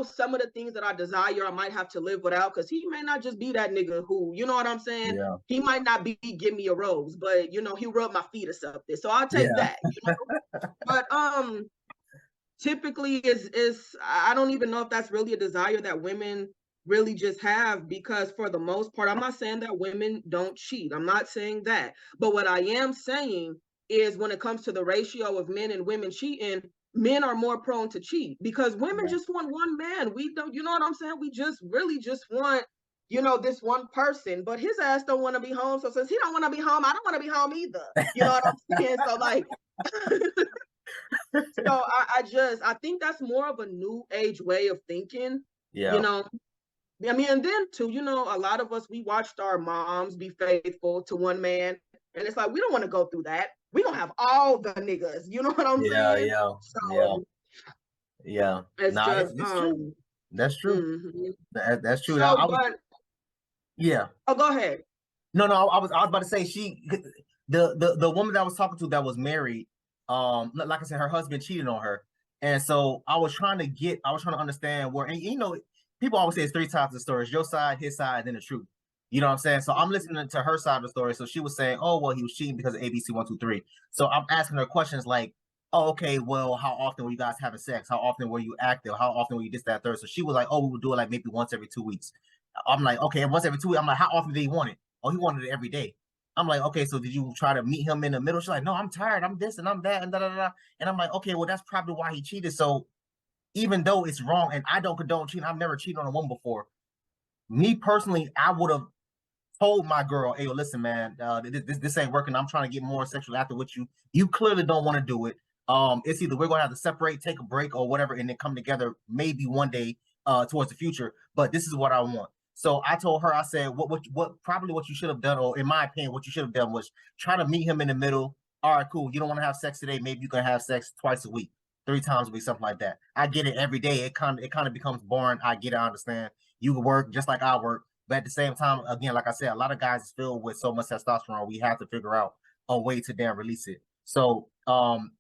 some of the things that I desire, I might have to live without, because he may not just be that nigga who, you know what I'm saying? Yeah. He might not be give me a rose, but, you know, he rubbed my feet or something. So I'll take that, you know? But, typically is I don't even know if that's really a desire that women really just have, because for the most part, I'm not saying that women don't cheat. I'm not saying that. But what I am saying is when it comes to the ratio of men and women cheating, men are more prone to cheat because women just want one man. We don't, you know what I'm saying? We just really just want, you know, this one person, but his ass don't want to be home. So since he don't want to be home, I don't want to be home either. You know what I'm saying? So like, so I think that's more of a new age way of thinking, you know. I mean, and then too, you know, a lot of us, we watched our moms be faithful to one man, and it's like, we don't want to go through that. We gonna have all the niggas, you know what I'm saying? So it's Nah, just it's true. That's true. That's true. So, Oh, go ahead. No, I was about to say the woman that I was talking to that was married, like I said, her husband cheated on her. And so I was trying to understand where, and you know, people always say it's three types of stories: your side, his side, and then the truth. You know what I'm saying? So I'm listening to her side of the story. So she was saying, oh, well, he was cheating because of ABC 1, 2, 3. So I'm asking her questions like, oh, okay, well, how often were you guys having sex? How often were you active? How often were you this, that, third? So she was like, oh, we would do it like maybe once every 2 weeks. I'm like, okay, once every 2 weeks. I'm like, how often did he want it? Oh, he wanted it every day. I'm like, okay, so did you try to meet him in the middle? She's like, no, I'm tired. I'm this and I'm that and da da da. And I'm like, okay, well, that's probably why he cheated. So even though it's wrong and I don't condone cheating, I've never cheated on a woman before. Me personally, I would have told my girl, hey, listen, man, this ain't working. I'm trying to get more sexual active with you. You clearly don't want to do it. It's either we're gonna have to separate, take a break, or whatever, and then come together maybe one day towards the future. But this is what I want. So I told her, I said, what probably what you should have done, or in my opinion, what you should have done was try to meet him in the middle. All right, cool. You don't want to have sex today. Maybe you can have sex twice a week, 3 times a week, something like that. I get it every day. It kind of becomes boring. I get it. I understand. You work just like I work. But at the same time, again, like I said, a lot of guys is filled with so much testosterone. We have to figure out a way to damn release it. So, and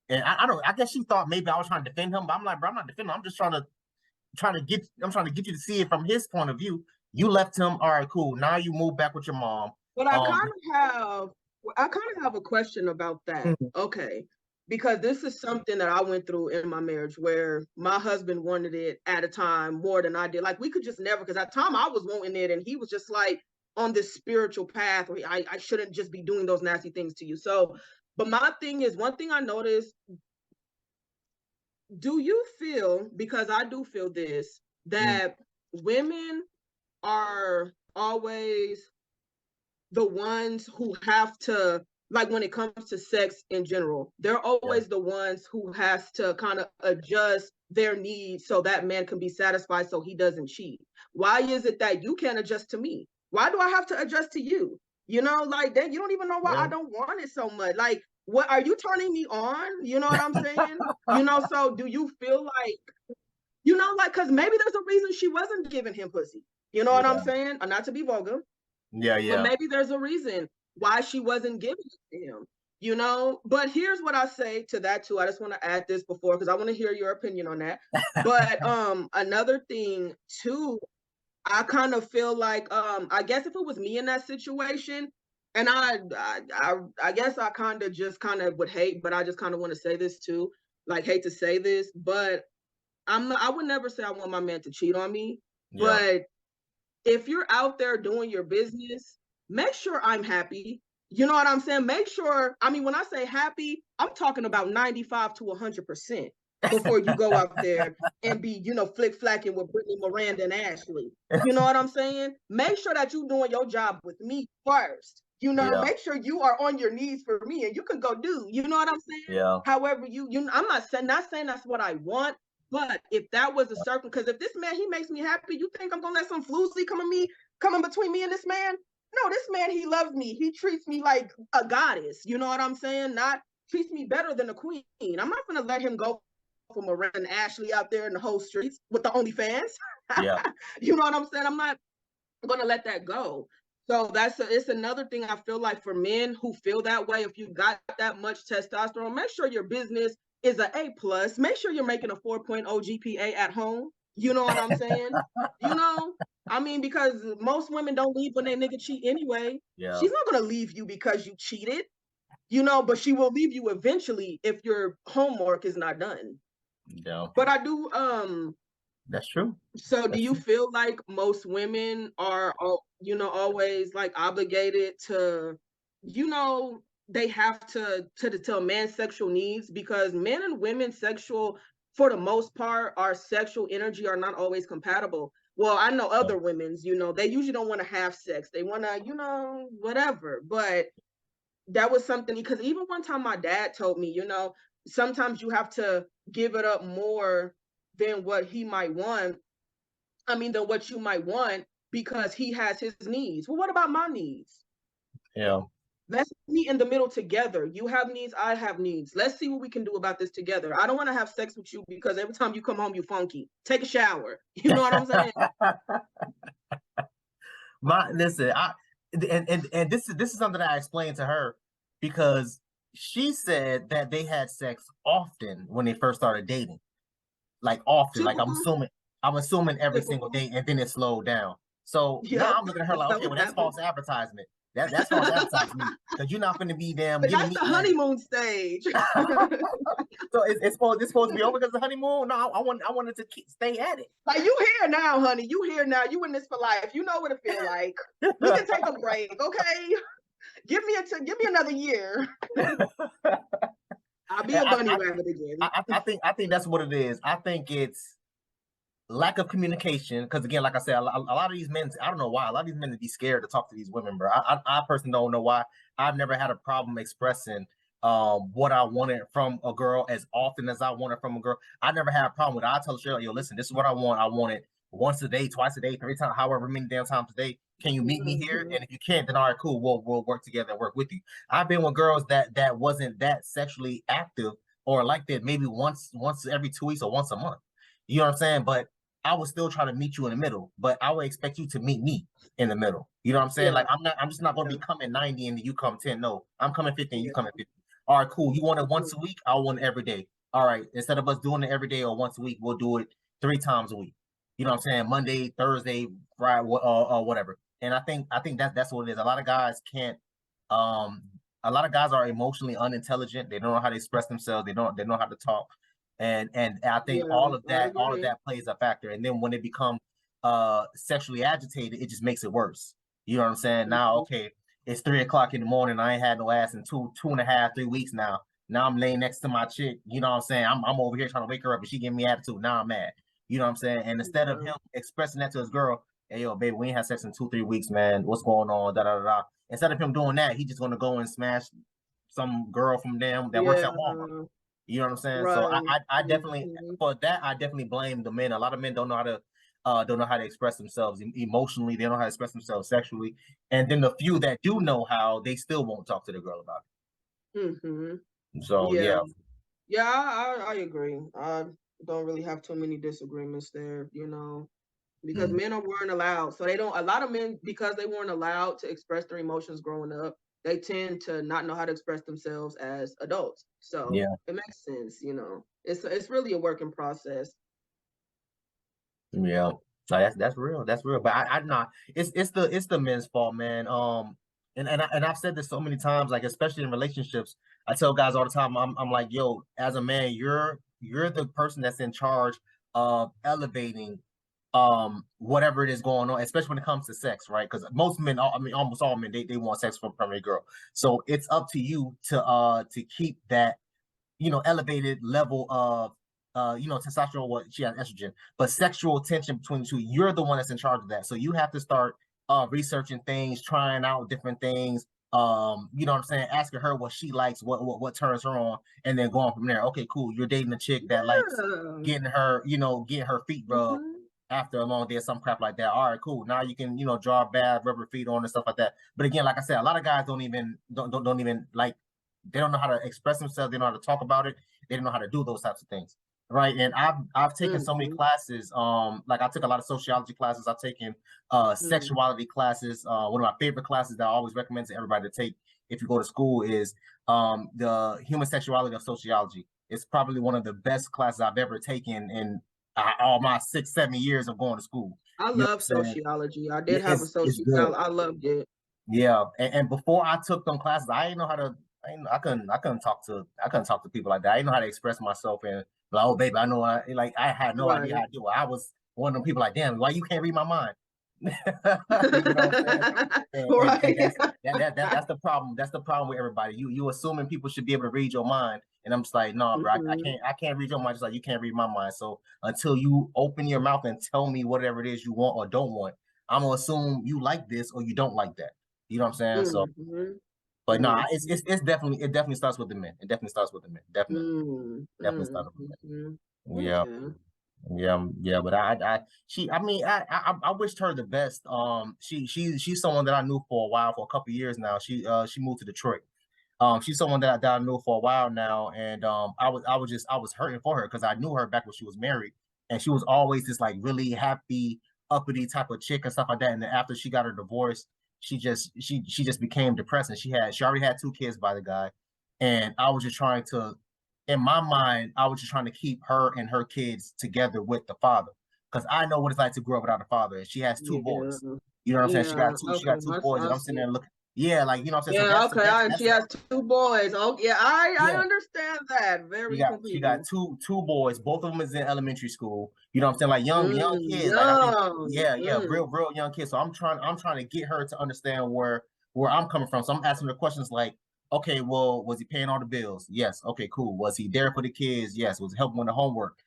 I don't. I guess she thought maybe I was trying to defend him, but I'm like, bro, I'm not defending him. I'm just trying to get you to see it from his point of view. You left him. All right, cool. Now you move back with your mom. But I kind of have a question about that. Okay. Because this is something that I went through in my marriage where my husband wanted it at a time more than I did. Like we could just never, because at the time I was wanting it and he was just like on this spiritual path where I shouldn't just be doing those nasty things to you. So, but my thing is, one thing I noticed, do you feel, because I do feel this, that women are always the ones who have to, like when it comes to sex in general, they're always the ones who has to kind of adjust their needs so that man can be satisfied so he doesn't cheat? Why is it that you can't adjust to me? Why do I have to adjust to you? You know, like that, you don't even know why I don't want it so much. Like, what are you turning me on? You know what I'm saying? You know, so do you feel like, you know, like, because maybe there's a reason she wasn't giving him pussy. You know what I'm saying? Not to be vulgar. But maybe there's a reason why she wasn't giving it to him, you know? But here's what I say to that too. I just want to add this before, because I want to hear your opinion on that. But another thing too, I kind of feel like, I guess if it was me in that situation, and I guess I kind of would hate, but I just kind of want to say this too, like hate to say this, but I would never say I want my man to cheat on me, but if you're out there doing your business, make sure I'm happy. You know what I'm saying? Make sure, I mean, when I say happy, I'm talking about 95 to 100% before you go out there and be, you know, flick-flacking with Brittany, Miranda, and Ashley. You know what I'm saying? Make sure that you're doing your job with me first. You know, make sure you are on your knees for me and you can go do, you know what I'm saying? However, I'm not saying that's what I want. But if that was a certain, because if this man, he makes me happy, you think I'm gonna let some floozy come in between me and this man? No, this man, he loves me. He treats me like a goddess. You know what I'm saying? Not treats me better than a queen. I'm not gonna let him go for Miranda and Ashley out there in the whole streets with the OnlyFans. You know what I'm saying? I'm not gonna let that go. So it's another thing I feel like for men who feel that way. If you got that much testosterone, make sure your business is an A+. Make sure you're making a 4.0 GPA at home. You know what I'm saying? You know, I mean, because most women don't leave when they nigga cheat anyway. She's not gonna leave you because you cheated, you know, but she will leave you eventually if your homework is not done. But I do That's true. So do That's you true. feel like most women are, you know, always like obligated to, you know, they have to a man's sexual needs? Because men and women sexual, for the most part, our sexual energy are not always compatible. Well, I know Yeah. other women's, you know, they usually don't want to have sex. They want to, you know, whatever. But that was something, because even one time my dad told me, you know, sometimes you have to give it up more than what he might want. I mean, than what you might want, because he has his needs. Well, what about my needs? Yeah. Let's meet in the middle together. You have needs, I have needs. Let's see what we can do about this together. I don't want to have sex with you because every time you come home, you funky. Take a shower. You know what I'm saying? Listen, and this is something that I explained to her, because she said that they had sex often when they first started dating. Like often, like Typical, I'm assuming every single typical. day, and then it slowed down. So now Yep, I'm looking at her that's like, okay, what well, that's happened. false advertisement. That's false advertisement, because you're not going to be them But giving that's me the head. honeymoon stage. So it's supposed to be over because of the honeymoon. No, I wanted to stay at it. Like, you here now, honey. You here now. You in this for life. You know what it feel like. We can take a break, okay? Give me another year. I'll be And a bunny rabbit again. I think that's what it is. I think it's lack of communication, because again, like I said, a lot of these men, I don't know why, a lot of these men be scared to talk to these women, bro. I personally don't know why. I've never had a problem expressing what I wanted from a girl as often as I wanted from a girl. I never had a problem with it. I tell Cheryl, yo, listen, this is what I want. I want it once a day, twice a day, 3 times, however many damn times a day. Can you meet me here? Mhm. And if you can't, then all right, cool. We'll work together and work with you. I've been with girls that wasn't that sexually active, or like that maybe once every 2 weeks or once a month. You know what I'm saying? But I would still try to meet you in the middle, but I would expect you to meet me in the middle. You know what I'm saying? Yeah, Like I'm just not gonna yeah, be coming 90 and you come 10. No, I'm coming 50 and you yeah. coming 50. All right, cool. You want it Mhm. once a week? I want it every day. All right. Instead of us doing it every day or once a week, we'll do it 3 times a week. You know what I'm saying? Monday, Thursday, Friday, whatever. And I think that's what it is. A lot of guys can't. Um, a lot of guys are emotionally unintelligent. They don't know how to express themselves. They know how to talk, and I think Yeah, I all of agree. that plays a factor. And then when they become sexually agitated, it just makes it worse. You know what I'm saying? Now, Mhm. okay, it's 3 o'clock in the morning. I ain't had no ass in two and a half, 3 weeks now. Now I'm laying next to my chick. You know what I'm saying? I'm over here trying to wake her up, and she giving me attitude. Now I'm mad. You know what I'm saying? And instead of Yeah. him expressing that to his girl, hey yo, baby, we ain't had sex in 2, 3 weeks, man. What's going on? Da da da da. Instead of him doing that, he just gonna go and smash some girl from them that works at Walmart. Yeah, You know what I'm saying? So right. I definitely, Mhm. for that, I definitely blame the men. A lot of men don't know how to express themselves emotionally. They don't know how to express themselves sexually. And then the few that do know how, they still won't talk to the girl about Mhm. it. So Yeah. yeah. Yeah, I agree. I don't really have too many disagreements there, you know, because Mm, men weren't allowed. So they don't, a lot of men, because they weren't allowed to express their emotions growing up, they tend to not know how to express themselves as adults. So yeah. it makes sense, you know. It's really a working process. Yeah. No, that's real. That's real. But I not it's the men's fault, man. And I've said this so many times, like especially in relationships. I tell guys all the time, I'm like, yo, as a man, you're the person that's in charge of elevating whatever it is going on, especially when it comes to sex, right? Because most men, I mean almost all men, they want sex from a girl. So it's up to you to keep that, elevated level of testosterone, what she has estrogen, but sexual tension between the two. You're the one that's in charge of that. So you have to start researching things, trying out different things. You know what I'm saying? Asking her what she likes, what turns her on, and then going from there. Okay, cool. You're dating a chick that likes Yeah. getting her feet rubbed Mhm. after a long day or some crap like that. All right, cool. Now you can, draw bad rubber feet on and stuff like that. But again, like I said, a lot of guys don't even like, they don't know how to express themselves. They don't know how to talk about it. They don't know how to do those types of things, right? And I've taken so many Mhm. classes. Like I took a lot of sociology classes. I've taken Mhm. sexuality classes. One of my favorite classes that I always recommend to everybody to take if you go to school is the human sexuality of sociology. It's probably one of the best classes I've ever taken in all my 6, 7 years of going to school. I You know love what I'm saying? sociology. I did Yeah, have a it's good. I loved it. Yeah, and before I took them classes, I didn't know how to. I couldn't talk to people like that. I didn't know how to express myself and like, oh baby, I know I had no idea Right. how to do it. one of them people like, damn, why you can't read my mind? You know what I'm saying? And that's the problem. That's the problem with everybody. You assuming people should be able to read your mind, and I'm just like, no, bro, I can't read your mind. Just like you can't read my mind. So until you open your mouth and tell me whatever it is you want or don't want, I'm gonna assume you like this or you don't like that. You know what I'm saying? So, but no, it's definitely starts with the men. It definitely starts with the men. Definitely starts with the men. Yeah. Okay. Yeah, but I wished her the best. She's someone that I knew for a while, for a couple of years now. She moved to Detroit. She's someone that I knew for a while now, and I was hurting for her because I knew her back when she was married, and she was always this like really happy, uppity type of chick and stuff like that. And then after she got her divorce, she just became depressed, and she already had 2 kids by the guy, and I was just trying to, in my mind, I was just trying to keep her and her kids together with the father, because I know what it's like to grow up without a father, and she has 2 boys. You know what I'm saying? She got two boys, and I'm sitting there looking. Yeah, like, you know what I'm saying? Yeah, So that's she has 2 boys. Oh, yeah, I understand that very she got completely. two boys. Both of them is in elementary school. You know what I'm saying? Like young kids. Like I think, real young kids. So I'm trying to get her to understand where I'm coming from. So I'm asking her questions like, okay, well, was he paying all the bills? Yes. Okay, cool. Was he there for the kids? Yes. Was he helping with the homework?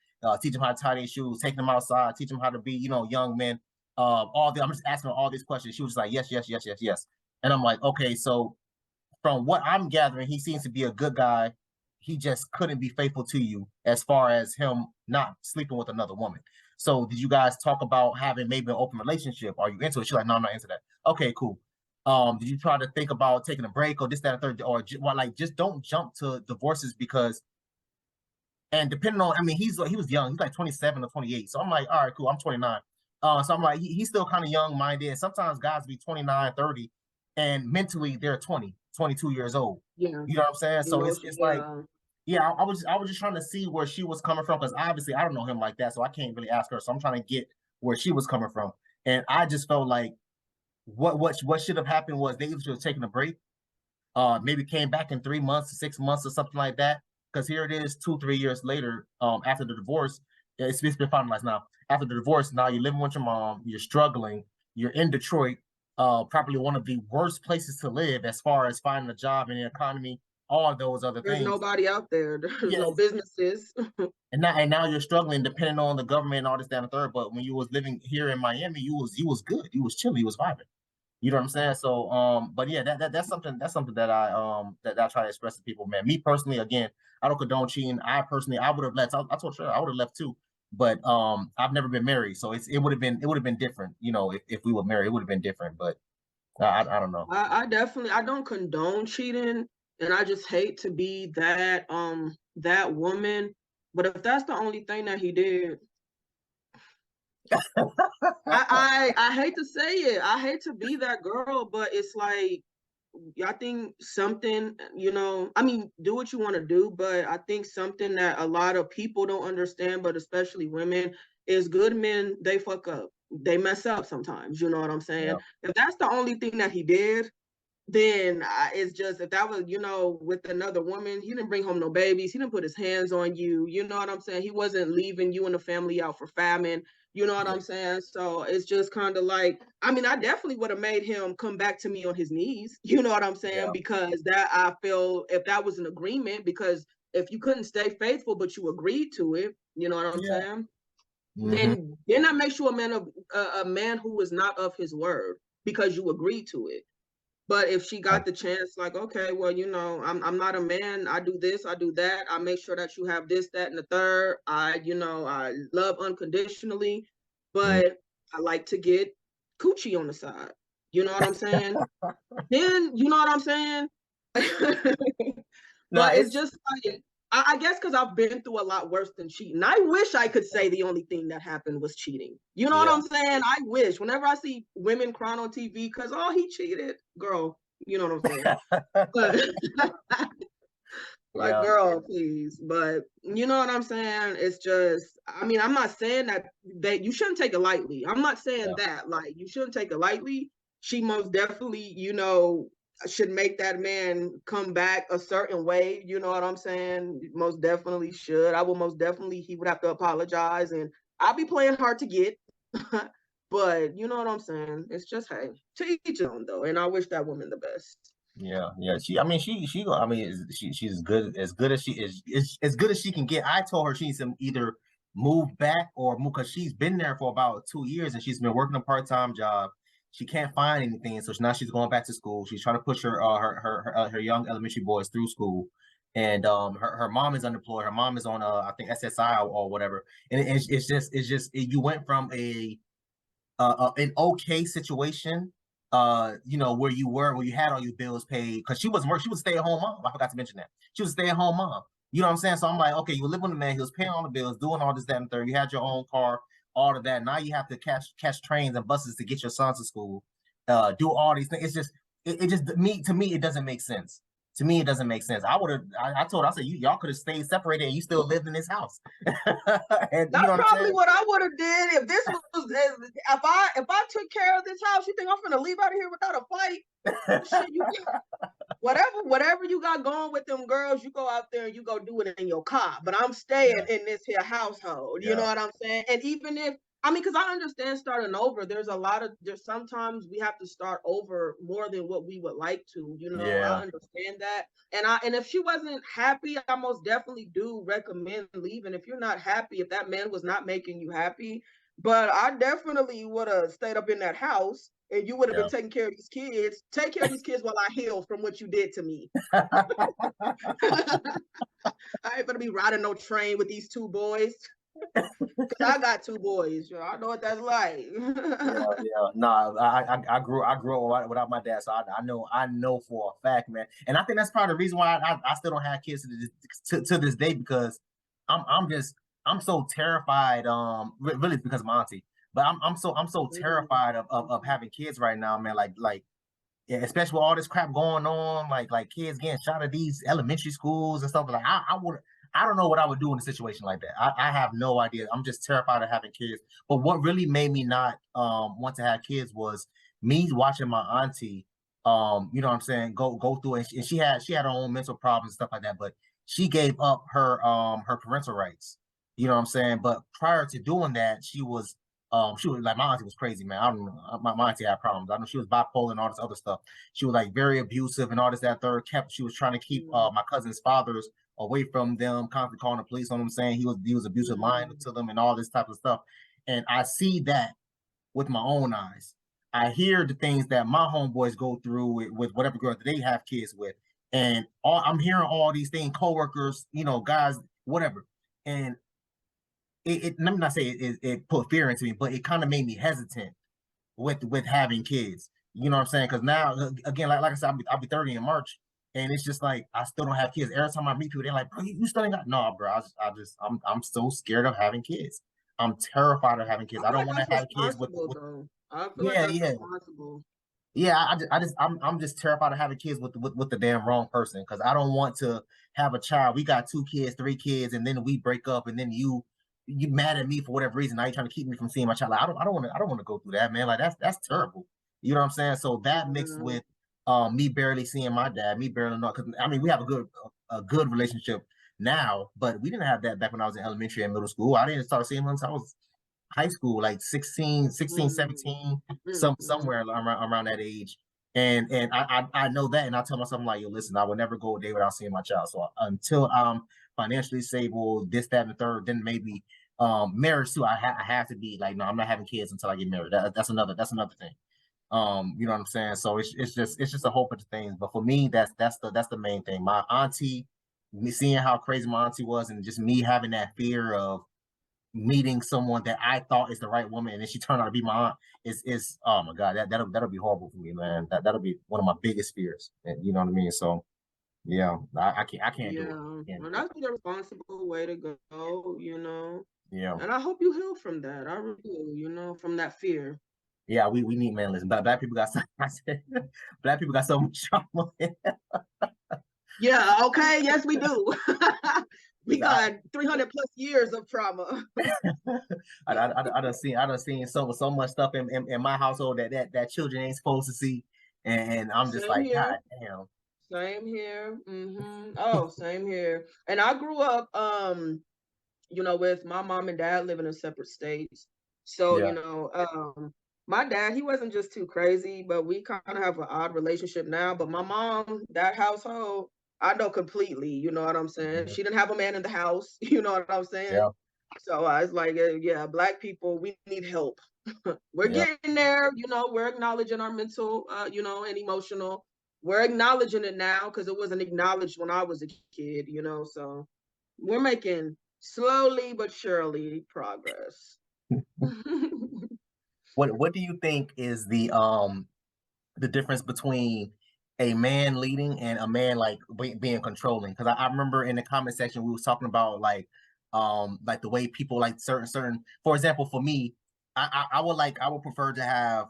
Teach them how to tie their shoes, take them outside, teach them how to be, young men. I'm just asking her all these questions. She was like, yes, yes, yes, yes, yes. And I'm like, okay, so from what I'm gathering, he seems to be a good guy. He just couldn't be faithful to you as far as him not sleeping with another woman. So did you guys talk about having maybe an open relationship? Are you into it? She's like, no, I'm not into that. Okay, cool. Did you try to think about taking a break or this, that, and third, or like just don't jump to divorces because, and depending on, I mean, he was young. He's like 27 or 28. So I'm like, all right, cool. I'm 29. So I'm like, he's still kind of young-minded. Sometimes guys be 29, 30, and mentally they're 20, 22 years old. Yeah. You know what I'm saying? So it's like, yeah, I was just trying to see where she was coming from, because obviously I don't know him like that, so I can't really ask her. So I'm trying to get where she was coming from. And I just felt like what should have happened was they should have taken a break, maybe came back in 3 months, 6 months, or something like that. Because here it is, 2-3 years later, after the divorce, it's been finalized now. After the divorce, now you're living with your mom, you're struggling, you're in Detroit, probably one of the worst places to live as far as finding a job in the economy, all of those other There's things. nobody out there. There's no businesses. And now you're struggling, depending on the government and all this, that, and the third. But when you was living here in Miami, you was good, you was chilling, you was vibing. You know what I'm saying? So, but yeah, that's something that I try to express to people, man. Me personally, again, I don't condone cheating. I would have left. I told you I would have left too. But I've never been married, so it would have been different. If we were married, it would have been different. But I don't know. I don't condone cheating, and I just hate to be that woman. But if that's the only thing that he did, I hate to say it. I hate to be that girl, but it's like, I think something, I mean, do what you want to do, but I think something that a lot of people don't understand, but especially women, is good men, they fuck up. They mess up sometimes, you know what I'm saying? Yeah. If that's the only thing that he did, then it's just, if that was, with another woman, he didn't bring home no babies. He didn't put his hands on you. You know what I'm saying? He wasn't leaving you and the family out for famine. You know what I'm saying? So it's just kind of like, I mean, I definitely would have made him come back to me on his knees. You know what I'm saying? Yeah. Because that, I feel, if that was an agreement, because if you couldn't stay faithful, but you agreed to it, you know what I'm saying? Then that makes you a man who is not of his word, because you agreed to it. But if she got the chance, like, okay, well, I'm not a man. I do this, I do that. I make sure that you have this, that, and the third. I love unconditionally, but I like to get coochie on the side. You know what I'm saying? Then, you know what I'm saying? But it's just like, I guess because I've been through a lot worse than cheating. I wish I could say the only thing that happened was cheating. You know what I'm saying? I wish. Whenever I see women crying on TV because, oh, he cheated, girl, you know what I'm saying? But, like, girl, please. But you know what I'm saying? It's just, I mean, I'm not saying that you shouldn't take it lightly. I'm not saying that. Like, you shouldn't take it lightly. She most definitely, should make that man come back a certain way. You know what I'm saying? Most definitely should. He would have to apologize and I'll be playing hard to get, but you know what I'm saying? It's just, hey, to each his own though. And I wish that woman the best. Yeah, yeah. She, I mean, I mean, she's as good as she is as good as she can get. I told her she needs to either move back or move because she's been there for about 2 years and she's been working a part-time job. She can't find anything, so now she's going back to school. She's trying to push her young elementary boys through school, and her mom is unemployed. Her mom is on I think SSI or whatever, and it's just you went from an okay situation, you know, where you had all your bills paid, because she wasn't working. She was a stay-at-home mom. I forgot to mention that. She was a stay-at-home mom. You know what I'm saying? So I'm like, okay, you live with a man, he was paying all the bills, doing all this, that, and third. You had your own car, all of that. Now you have to catch trains and buses to get your son to school, do all these things. It's just it just to me, it doesn't make sense. To me, it doesn't make sense. I told her, I said, y'all could have stayed separated and you still lived in this house. And that's you know probably what I would have did if this was if I took care of this house. You think I'm gonna leave out of here without a fight? Shit, whatever you got going with them girls, you go out there and you go do it in your car. But I'm staying in this here household. You know what I'm saying? And even if because I understand starting over. There's sometimes we have to start over more than what we would like to. You know, I understand that. And if she wasn't happy, I most definitely do recommend leaving. If you're not happy, if that man was not making you happy, but I definitely would have stayed up in that house and you would have been taking care of these kids. Take care of these kids while I heal from what you did to me. I ain't gonna be riding no train with these two boys. I got two boys, I know what that's like. No, I grew up without my dad, so I know for a fact, man. And I think that's part of the reason why I still don't have kids to this day, because I'm so terrified. Really because of my auntie, but I'm so terrified of having kids right now, man. Like yeah, especially with all this crap going on, like kids getting shot at these elementary schools and stuff. Like I don't know what I would do in a situation like that. I have no idea. I'm just terrified of having kids. But what really made me not want to have kids was me watching my auntie, you know what I'm saying, go through it. And she had her own mental problems and stuff like that, but she gave up her parental rights. You know what I'm saying? But prior to doing that, she was like, my auntie was crazy, man. I don't know. My auntie had problems. I know she was bipolar and all this other stuff. She was like very abusive and all this, that, third. She was trying to keep my cousin's fathers away from them, constantly calling the police on them, saying he was abusive, lying to them, and all this type of stuff. And I see that with my own eyes. I hear the things that my homeboys go through with whatever girl that they have kids with, and I'm hearing all these things, coworkers, you know, guys, whatever. And let me not say it put fear into me, but it kind of made me hesitant with having kids. You know what I'm saying? Because now, again, like I said, I'll be 30 in March, and it's just like I still don't have kids. Every time I meet people, they're like, "Bro, you still ain't got?" No, bro. I'm so scared of having kids. I'm terrified of having kids. I don't want to have kids with I feel like that's responsible. Yeah, I'm just terrified of having kids with the damn wrong person, because I don't want to have a child. We got 2 kids, 3 kids, and then we break up, and then you mad at me for whatever reason. Now you're trying to keep me from seeing my child. Like, I don't want to go through that, man. Like that's terrible. You know what I'm saying? So that mixed with me barely seeing my dad, me barely not, because I mean we have a good relationship now, but we didn't have that back when I was in elementary and middle school. I didn't start seeing him until I was high school, like 16, 17, somewhere around that age. And I know that, and I tell myself, I'm like, yo, listen, I will never go a day without seeing my child. So until I'm financially stable, this, that, and the third, then maybe marriage too. I have to be like, no, I'm not having kids until I get married. That's another thing. You know what I'm saying? So it's just a whole bunch of things. But for me, that's the main thing. My auntie, me seeing how crazy my auntie was, and just me having that fear of meeting someone that I thought is the right woman, and then she turned out to be my aunt, is oh my god, that'll be horrible for me, man. That'll be one of my biggest fears. You know what I mean? So yeah, I can't do it. Well, that's the responsible way to go, you know. Yeah. And I hope you heal from that. I really do, you know, from that fear. Yeah, we need, man. Listen, black people got black people got so much trauma. Yeah, okay, yes, we do. We got 300 plus years of trauma. I done seen so much stuff in my household that children ain't supposed to see, and I'm just like, God damn. Same here. Oh, same here. And I grew up you know, with my mom and dad living in separate states. So, Yeah. you know, my dad, he wasn't just too crazy, but we kind of have an odd relationship now. But my mom, that household, I know completely, you know what I'm saying? Mhm. She didn't have a man in the house, you know what I'm saying? Yeah. So I was like, yeah, Black people, we need help. We're Yeah. getting there, you know, we're acknowledging our mental, you know, and emotional. We're acknowledging it now because it wasn't acknowledged when I was a kid, you know. So we're making slowly but surely progress. What do you think is the difference between a man leading and a man like being controlling? Because I remember in the comment section we was talking about like the way people like certain, for example, for me, I would prefer to have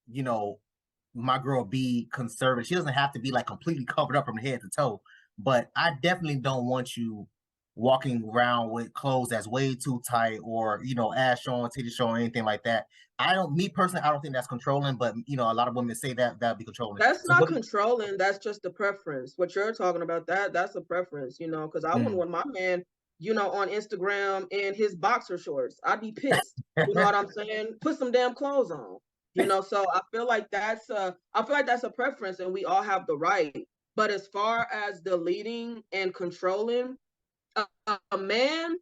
you know, my girl be conservative. She doesn't have to be like completely covered up from head to toe, but I definitely don't want you walking around with clothes that's way too tight, or you know, ass showing, titty showing, anything like that. I don't, me personally, I don't think that's controlling, but you know, a lot of women say that that'd be controlling. That's So not what do controlling, that's just a preference. What you're talking about, that's a preference, you know, because I wouldn't you want my man, you know, on Instagram in his boxer shorts. I'd be pissed. You know what I'm saying? Put some damn clothes on. You know, so I feel like that's a preference and we all have the right. But as far as the leading and controlling, a man,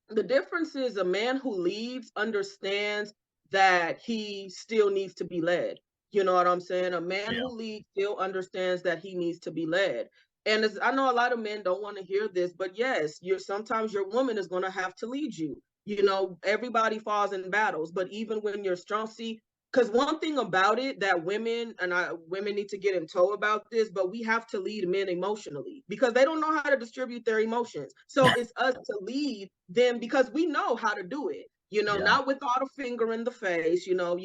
the difference is a man who leads understands that he still needs to be led. You know what I'm saying? A man yeah, who leads still understands that he needs to be led. And I know a lot of men don't want to hear this, but yes, you're sometimes your woman is going to have to lead you. You know, everybody falls in battles, but even when you're strong, see, because one thing about it that women need to get in tow about this, but we have to lead men emotionally because they don't know how to distribute their emotions. So it's us to lead them because we know how to do it. You know, yeah, not without a finger in the face. You know,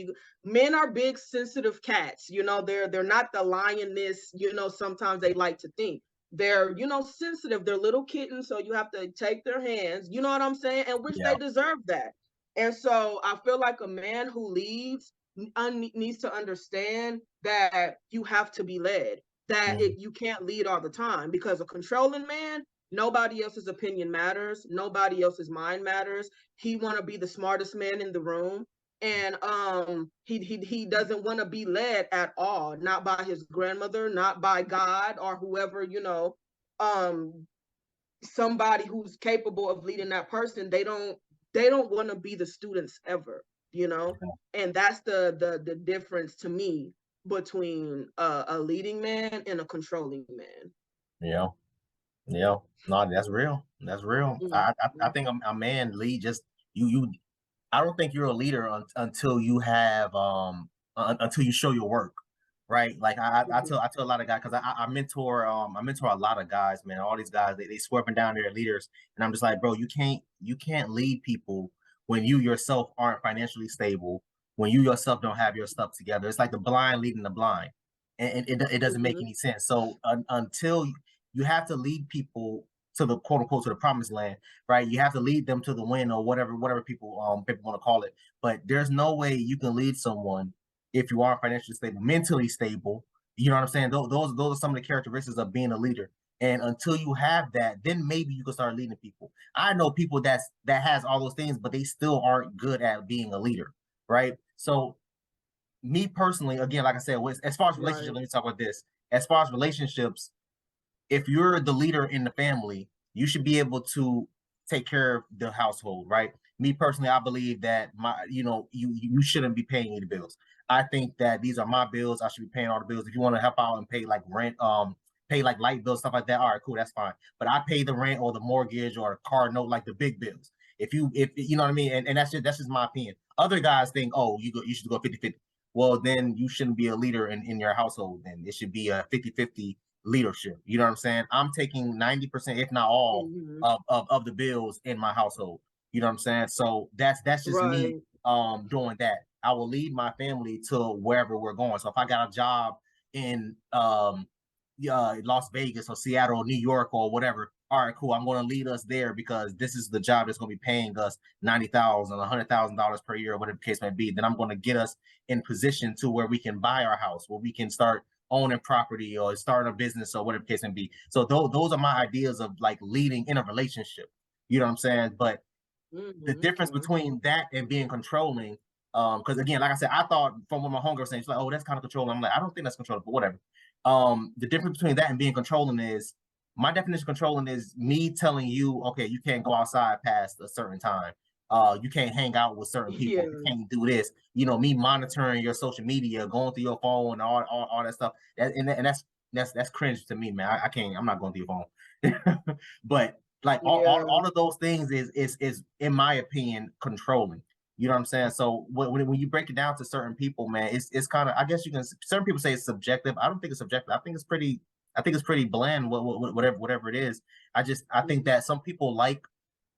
men are big sensitive cats. You know, they're not the lioness. You know, sometimes they like to think they're, you know, sensitive. They're little kittens, so you have to take their hands. You know what I'm saying? And which yeah, they deserve that. And so I feel like a man who leads needs to understand that you have to be led, that mm, you can't lead all the time because a controlling man, nobody else's opinion matters, nobody else's mind matters. He want to be the smartest man in the room, and he doesn't want to be led at all, not by his grandmother, not by God or whoever, you know, um somebody who's capable of leading that person. They don't want to be the students ever, you know. And that's the difference to me between a leading man and a controlling man. yeah, yeah. No, that's real. That's real. I Mhm. think a man lead just you. I don't think you're a leader until you have until you show your work, right? Like Mhm. I tell a lot of guys, because I mentor a lot of guys, man. All these guys, they swerving down their leaders, and I'm just like, bro, you can't lead people when you yourself aren't financially stable, when you yourself don't have your stuff together. It's like the blind leading the blind, and it doesn't make Mhm. any sense. So until you have to lead people to the quote unquote to the promised land, right? You have to lead them to the win, or whatever people want to call it. But there's no way you can lead someone if you are financially stable, mentally stable. You know what I'm saying? Those are some of the characteristics of being a leader. And until you have that, then maybe you can start leading people. I know people that has all those things, but they still aren't good at being a leader, right? So me personally, again, like I said, as far as relationships, Right. let me talk about this. As far as relationships, if you're the leader in the family, you should be able to take care of the household, right? Me personally, I believe that you shouldn't be paying any bills. I think that these are my bills. I should be paying all the bills. If you want to help out and pay like rent, pay like light bills, stuff like that, all right, cool, that's fine. But I pay the rent or the mortgage or a car note, like the big bills. If you know what I mean, and that's just my opinion. Other guys think, oh, you should go 50-50. Well, then you shouldn't be a leader in your household. Then it should be a 50-50 leadership. You know what I'm saying? I'm taking 90%, if not all, Mhm. of the bills in my household. You know what I'm saying? So that's just me Right. doing that. I will lead my family to wherever we're going. So if I got a job in Las Vegas or Seattle or New York or whatever, all right, cool. I'm going to lead us there because this is the job that's going to be paying us $90,000, $100,000 per year, or whatever the case may be. Then I'm going to get us in position to where we can buy our house, where we can start owning property or starting a business or whatever the case may be. So those are my ideas of like leading in a relationship. You know what I'm saying? But the difference Okay. between that and being controlling, because again, like I said, I thought from what my homegirl was saying, she's like, oh, that's kind of controlling. I'm like, I don't think that's controlling, but whatever. The difference between that and being controlling is, my definition of controlling is me telling you, okay, you can't go outside past a certain time. You can't hang out with certain people. Yeah. You can't do this. You know, me monitoring your social media, going through your phone, all that stuff. And that's cringe to me, man. I can't. I'm not going through your phone. But like all of those things is in my opinion controlling. You know what I'm saying? So when you break it down to certain people, man, it's kind of, I guess you can, certain people say it's subjective. I don't think it's subjective. I think it's pretty bland. Whatever it is. I think that some people like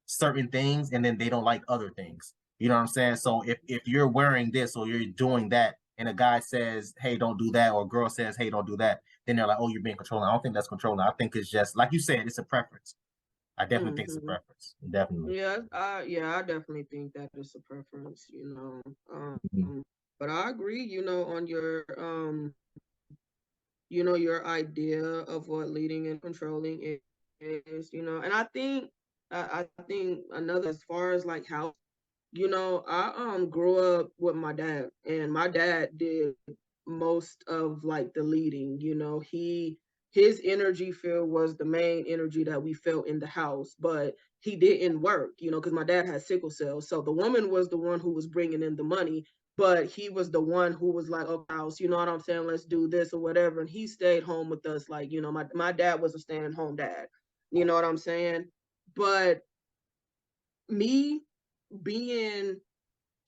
certain things and then they don't like other things. You know what I'm saying? So if you're wearing this or you're doing that, and a guy says, hey, don't do that, or a girl says, hey, don't do that, then they're like, oh, you're being controlling. I don't think that's controlling. I think it's just like you said, it's a preference. I definitely think it's a preference. Definitely. Yeah, I definitely think that is a preference, but I agree, on your your idea of what leading and controlling is, and I think another, as far as like how, I grew up with my dad, and my dad did most of like the leading. His energy field was the main energy that we felt in the house, but he didn't work, because my dad had sickle cell. So the woman was the one who was bringing in the money, but he was the one who was like, oh, house, you know what I'm saying? Let's do this or whatever. And he stayed home with us. Like, my dad was a staying home dad. You know what I'm saying? But me being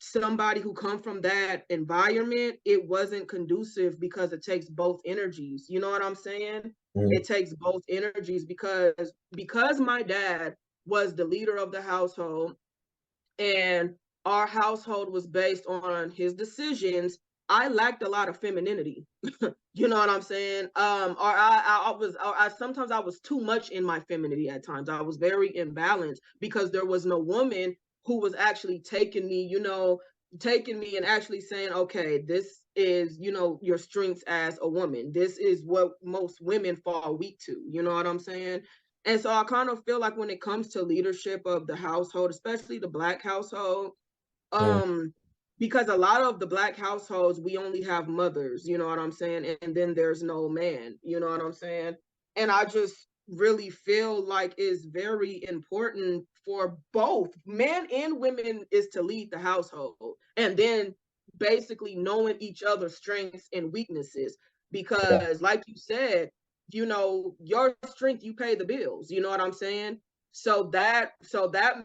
somebody who come from that environment, it wasn't conducive, because it takes both energies. You know what I'm saying? It takes both energies, because my dad was the leader of the household, and our household was based on his decisions. I lacked a lot of femininity. You know what I'm saying? Or I sometimes I was too much in my femininity at times. I was very imbalanced, because there was no woman who was actually taking me and actually saying, okay, this is, your strengths as a woman. This is what most women fall weak to. You know what I'm saying? And so I kind of feel like when it comes to leadership of the household, especially the Black household, because a lot of the Black households, we only have mothers, you know what I'm saying? And then there's no man, you know what I'm saying? And I just really feel like it's very important for both men and women is to lead the household, and then basically knowing each other's strengths and weaknesses, because like you said, your strength, you pay the bills, you know what I'm saying? So that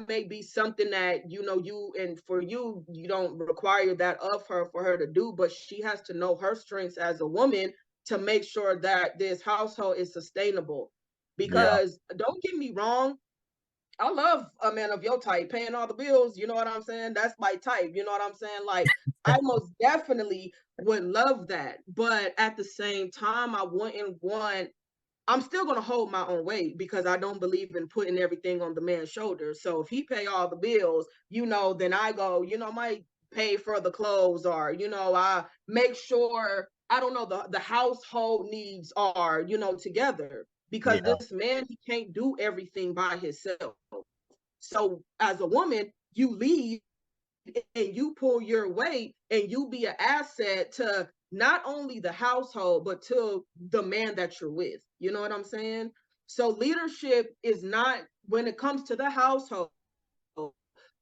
may be something that and for you don't require that of her for her to do, but she has to know her strengths as a woman to make sure that this household is sustainable. Because don't get me wrong, I love a man of your type paying all the bills, you know what I'm saying? That's my type, you know what I'm saying? Like, I most definitely would love that, but at the same time, I'm still going to hold my own weight, because I don't believe in putting everything on the man's shoulders. So if he pay all the bills, then I go, might pay for the clothes, or, I make sure, I don't know, the household needs are, together, because this man, he can't do everything by himself. So as a woman, you lead and you pull your weight, and you be an asset to not only the household, but to the man that you're with. You know what I'm saying? So leadership is not, when it comes to the household,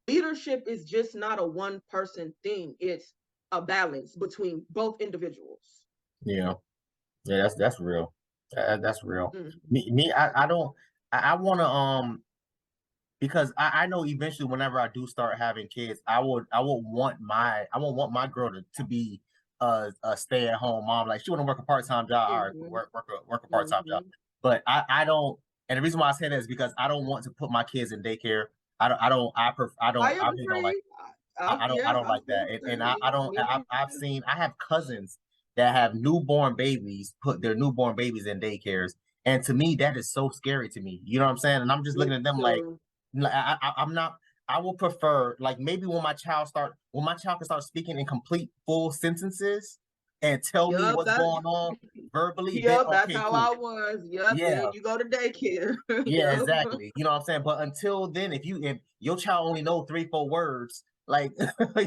leadership is just not a one person thing. It's a balance between both individuals. Yeah, that's real. That's real. Mm-hmm. I don't. I want to because I know eventually whenever I do start having kids, I would want my girl to be a stay at home mom. Like, she want to work a part-time job, all right, work a part-time job. But I don't, and the reason why I say that is because I don't want to put my kids in daycare. I really don't like, I don't like that. And I have cousins that have newborn babies, put their newborn babies in daycares. And to me, that is so scary to me. You know what I'm saying? And I'm just looking at them like, I'm not. I will prefer, like, maybe when my child can start speaking in complete full sentences, and tell me Yup, what's that going on verbally, then yup, that's okay, how cool. I was. Yup, Yeah, then you go to daycare. yeah, Yup. exactly. You know what I'm saying? But until then, if your child only know 3-4 words, like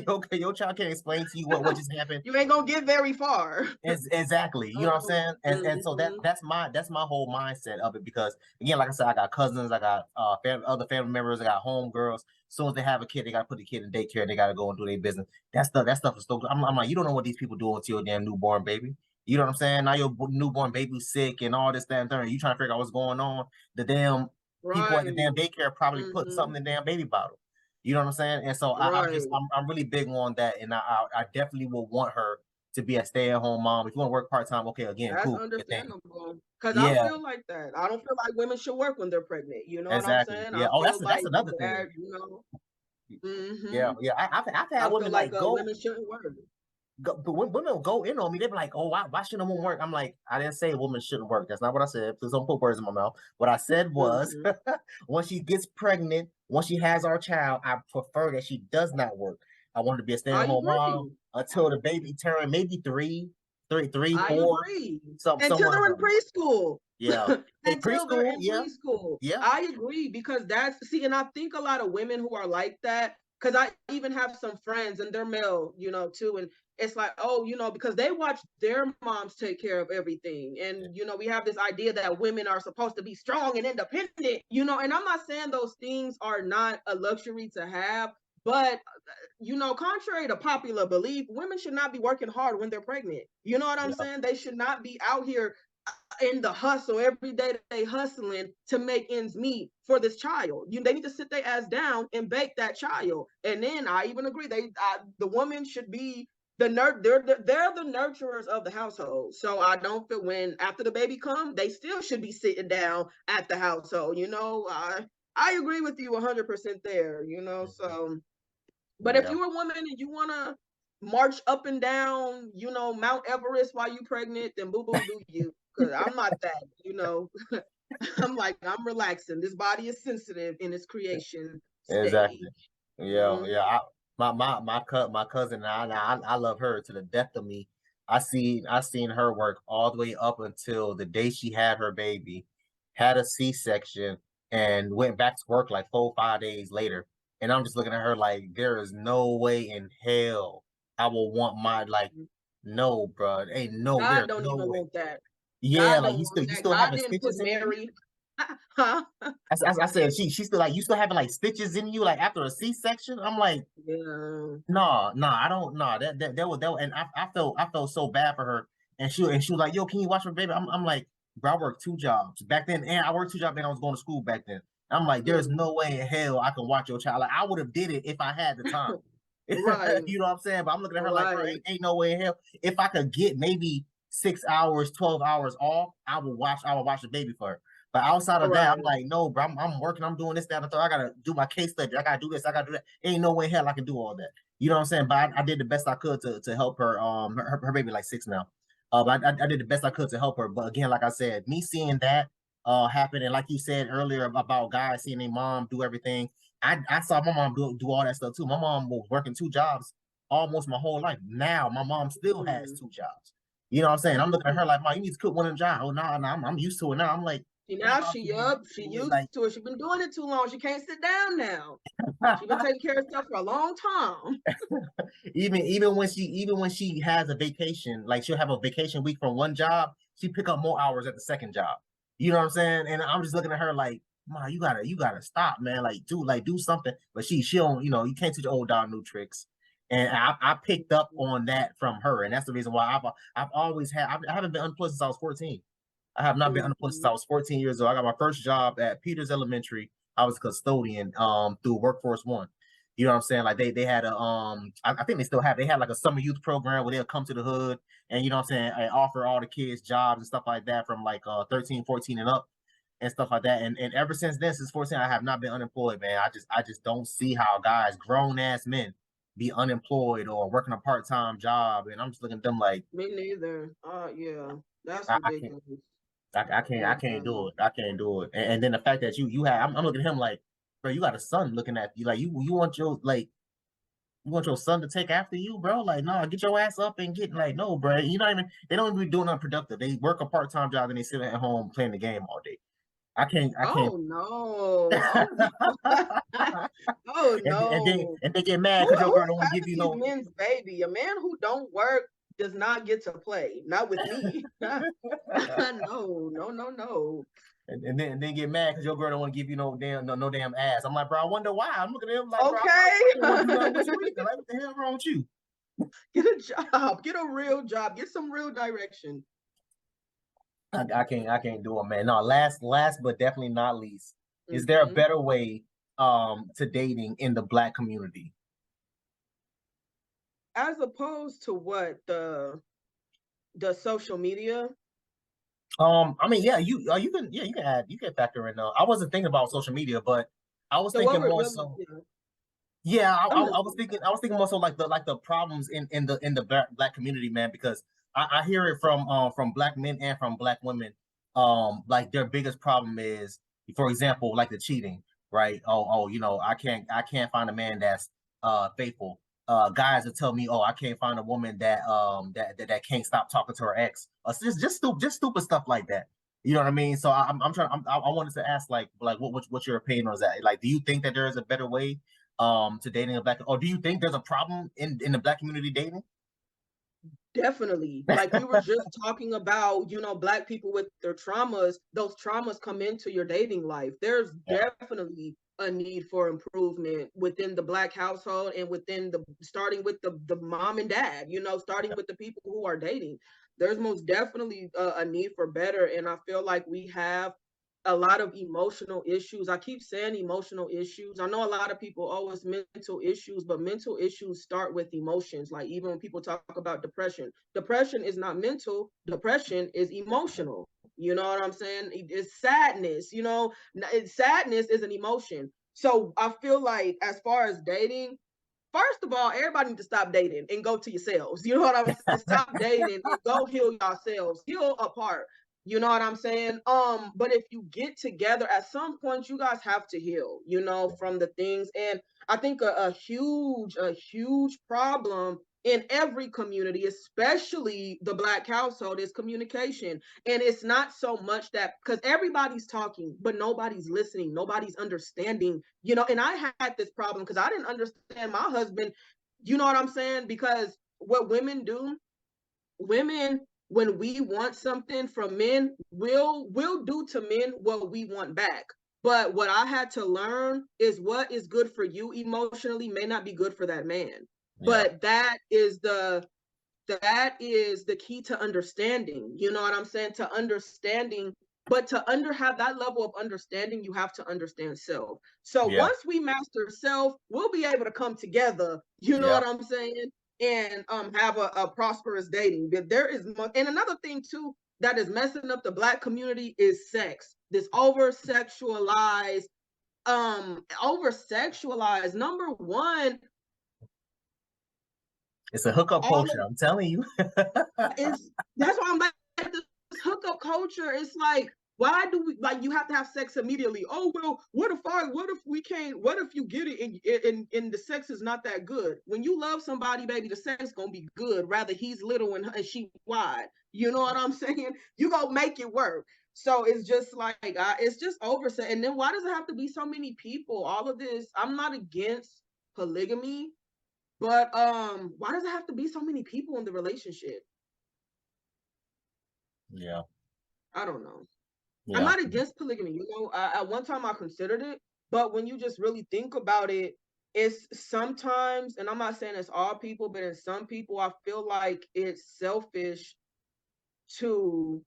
okay, your child can't explain to you what just happened. You ain't gonna get very far. Exactly, you know what I'm saying, and so Mhm. that's my whole mindset of it, because again, like I said, I got cousins, I got other family members, I got homegirls. As soon as they have a kid, they gotta put the kid in daycare, they gotta go and do their business. That stuff is so. I'm like, you don't know what these people doing to your damn newborn baby. You know what I'm saying? Now your newborn baby's sick and all this, that, and third. You trying to figure out what's going on. The damn people at the damn Right. daycare probably putting Mhm. something in the damn baby bottle. You know what I'm saying? And so Right. I'm really big on that, and I definitely will want her to be a stay-at-home mom. If you want to work part-time, okay, again, That's cool, good thing. understandable. Cause I Yeah, feel like that. I don't feel like women should work when they're pregnant. You know what I'm exactly. saying? Yeah. I Oh, feel that's like another thing. that, Yeah, mhm. yeah. I've had I feel women like like go women shouldn't work. but when women go in on me, they be like, "Oh, why shouldn't a woman work?" I'm like, I didn't say a woman shouldn't work. That's not what I said. Please don't put words in my mouth. What I said was, Mhm. once she gets pregnant, once she has our child, I prefer that she does not work. I want her to be a I stay-at-home mom agree. until the baby turn maybe three, I 4, agree. Until somewhere they're in around there. preschool. Yeah. Hey, Until they're preschool, in yeah, preschool. yeah, I agree because that's see, and I think a lot of women who are like that, because I even have some friends and they're male, too. And it's like, oh, because they watch their moms take care of everything. And we have this idea that women are supposed to be strong and independent, and I'm not saying those things are not a luxury to have, but contrary to popular belief, women should not be working hard when they're pregnant. You know what I'm yeah, saying? They should not be out here in the hustle every day. They hustling to make ends meet for this child. They need to sit their ass down and bake that child. And then I even agree, the woman should be they're the nurturers of the household. So I don't feel when after the baby come, they still should be sitting down at the household. I agree with you 100% there. So but if yeah. you're a woman and you want to march up and down, Mount Everest while you pregnant, then boo boo do you. Because I'm not that. I'm like, I'm relaxing. This body is sensitive in its creation Exactly. stage. Yeah, Mhm. yeah. My cousin and I love her to the death of me. I seen her work all the way up until the day she had her baby, had a C-section, and went back to work like 4 or 5 days later. And I'm just looking at her like there is no way in hell I will want my like no, bro. Ain't no, God there's don't no even way. want that. Yeah, God like don't want you that. still God having didn't put stitches in you. Mary. Huh? I said she still like you still having like stitches in you like after a C-section. I'm like, Yeah. no, no, I don't. No, that was, and I felt so bad for her. And she was like, "Yo, can you watch my baby?" I'm like, bro, I worked 2 jobs back then, and I worked 2 jobs, and I was going to school back then. I'm like, there's Mm. no way in hell I can watch your child. Like, I would have did it if I had the time. Right. You know what I'm saying? But I'm looking at her like, bro, Right. ain't no way in hell. If I could get maybe 6 hours, 12 hours off, I would watch the baby for her. But outside of that, I'm Right. like, no, bro, I'm working, I'm doing this, that, and the third. I gotta do my case study. I gotta do this, I gotta do that. Ain't no way in hell I can do all that. You know what I'm saying? But I did the best I could to help her. Her baby like 6 now. But I did the best I could to help her. But again, like I said, me seeing that happen, and like you said earlier about guys seeing their mom do everything, I saw my mom do all that stuff too. My mom was working 2 jobs almost my whole life. Now my mom still has Mm. 2 jobs. You know what I'm saying? I'm looking at her Mm. like, Mom, you need to quit one of them jobs. Oh, no, no, I'm used to it now. I'm like, See, man, now mom, she she been up. used She to it. used Like, to it. She been doing it too long. She can't sit down now. She been taking care of stuff for a long time. even when she has a vacation, like she'll have a vacation week from one job, she pick up more hours at the second job. You know what I'm saying? And I'm just looking at her like, Ma, you gotta stop, man. Do something. But she don't, you can't teach old dog new tricks. And I picked up on that from her, and that's the reason why I've always had I haven't been unemployed since I was 14. I have not been unemployed since Mhm. I was 14 years old. I got my first job at Peters Elementary. I was a custodian through Workforce One. You know what I'm saying? Like they had a I think they had like a summer youth program where they'll come to the hood and you know what I'm saying, and offer all the kids jobs and stuff like that from like 13, 14 and up and stuff like that. And ever since then, since 14, I have not been unemployed, man. I just don't see how guys, grown ass men, be unemployed or working a part-time job. And I'm just looking at them like Me neither. Yeah, that's I can't. ridiculous. I can't do it. I can't do it. And then the fact that you have I'm looking at him like, bro, you got a son looking at you. Like you want your like You want your son to take after you, bro? Like, no, get your ass up and get like, no, bro. You know what I mean? They don't even be doing unproductive. They work a part-time job and they sit at home playing the game all day. I can't. Oh no. Oh no. and they get mad because your girl Who's don't want to give having you these no. men's baby? A man who don't work does not get to play. Not with me. No. And then get mad because your girl don't want to give you no damn ass. I'm like, bro, I wonder why. I'm looking at him like, bro, I don't want to do nothing with you either. Like, what the hell wrong with you? Get a job. Get a real job. Get some real direction. I can't do it, man. No, last but definitely not least, is there a better way to dating in the Black community? As opposed to what, the social media? I mean, yeah, you can factor in. I wasn't thinking about social media, but I was thinking more so. Yeah, I was thinking more so like the problems in the Black community, man, because I hear it from Black men and from Black women. Like their biggest problem is, for example, like the cheating, right? You know, I can't find a man that's faithful. Guys that tell me, oh, I can't find a woman that can't stop talking to her ex. Just stupid stuff like that. You know what I mean? So I wanted to ask like what's your opinion on that? Like, do you think that there is a better way to dating a Black, or do you think there's a problem in the Black community dating? Definitely. Like we were just talking about, you know, Black people with their traumas, those traumas come into your dating life. There's definitely a need for improvement within the Black household and within starting with the mom and dad, you know, starting with the people who are dating. There's most definitely a need for better. And I feel like we have a lot of emotional issues. I keep saying emotional issues. I know a lot of people always mental issues, but mental issues start with emotions. Like even when people talk about depression is not mental, depression is emotional. You know what I'm saying? It's sadness, you know, sadness is an emotion. So I feel like as far as dating, first of all, everybody needs to stop dating and go to yourselves. You know what I'm saying? Stop dating and go heal yourselves, heal apart. You know what I'm saying? But if you get together, at some point, you guys have to heal, you know, from the things. And I think a huge problem in every community, especially the Black household, is communication. And it's not so much that, because everybody's talking, but nobody's listening, nobody's understanding, you know. And I had this problem because I didn't understand my husband, you know what I'm saying? Because what women do, when we want something from men, we'll do to men what we want back. But what I had to learn is what is good for you emotionally may not be good for that man. But that is the key to understanding. You know what I'm saying? To understanding, but to have that level of understanding, you have to understand self. So once we master self, we'll be able to come together. You know what I'm saying? And have a prosperous dating. But there is and another thing too that is messing up the Black community is sex. This over sexualized. Number one, it's a hookup culture. I'm telling you. That's why I'm like, this hookup culture. It's like, why do we, like, you have to have sex immediately? Oh well, what if we can't? What if you get it and the sex is not that good? When you love somebody, baby, the sex gonna be good. Rather he's little and she wide. You know what I'm saying? You gonna make it work. So it's just like it's just overset. And then why does it have to be so many people? All of this. I'm not against polygamy, but why does it have to be so many people in the relationship? Yeah. I don't know. Yeah. I'm not against polygamy. You know, at one time I considered it, but when you just really think about it, it's sometimes, and I'm not saying it's all people, but in some people, I feel like it's selfish to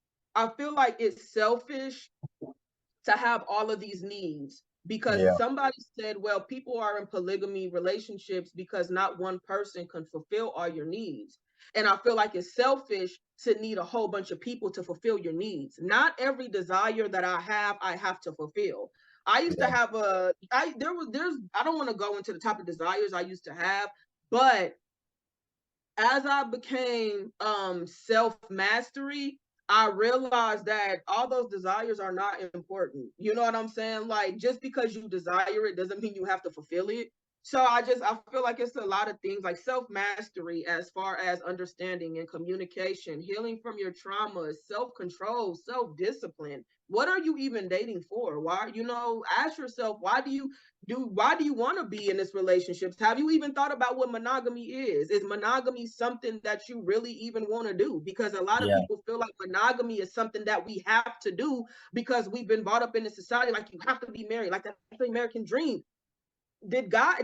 have all of these needs, because somebody said, well, people are in polygamy relationships because not one person can fulfill all your needs. And I feel like it's selfish to need a whole bunch of people to fulfill your needs. Not every desire that I have to fulfill. I used to have I don't want to go into the type of desires I used to have, but as I became self-mastery, I realized that all those desires are not important. You know what I'm saying? Like, just because you desire it doesn't mean you have to fulfill it. So I feel like it's a lot of things like self-mastery as far as understanding and communication, healing from your traumas, self-control, self-discipline. What are you even dating for? Why, ask yourself, why do you want to be in this relationship? Have you even thought about what monogamy is? Is monogamy something that you really even want to do? Because a lot of people feel like monogamy is something that we have to do because we've been brought up in a society like you have to be married, like that's the American dream. Did God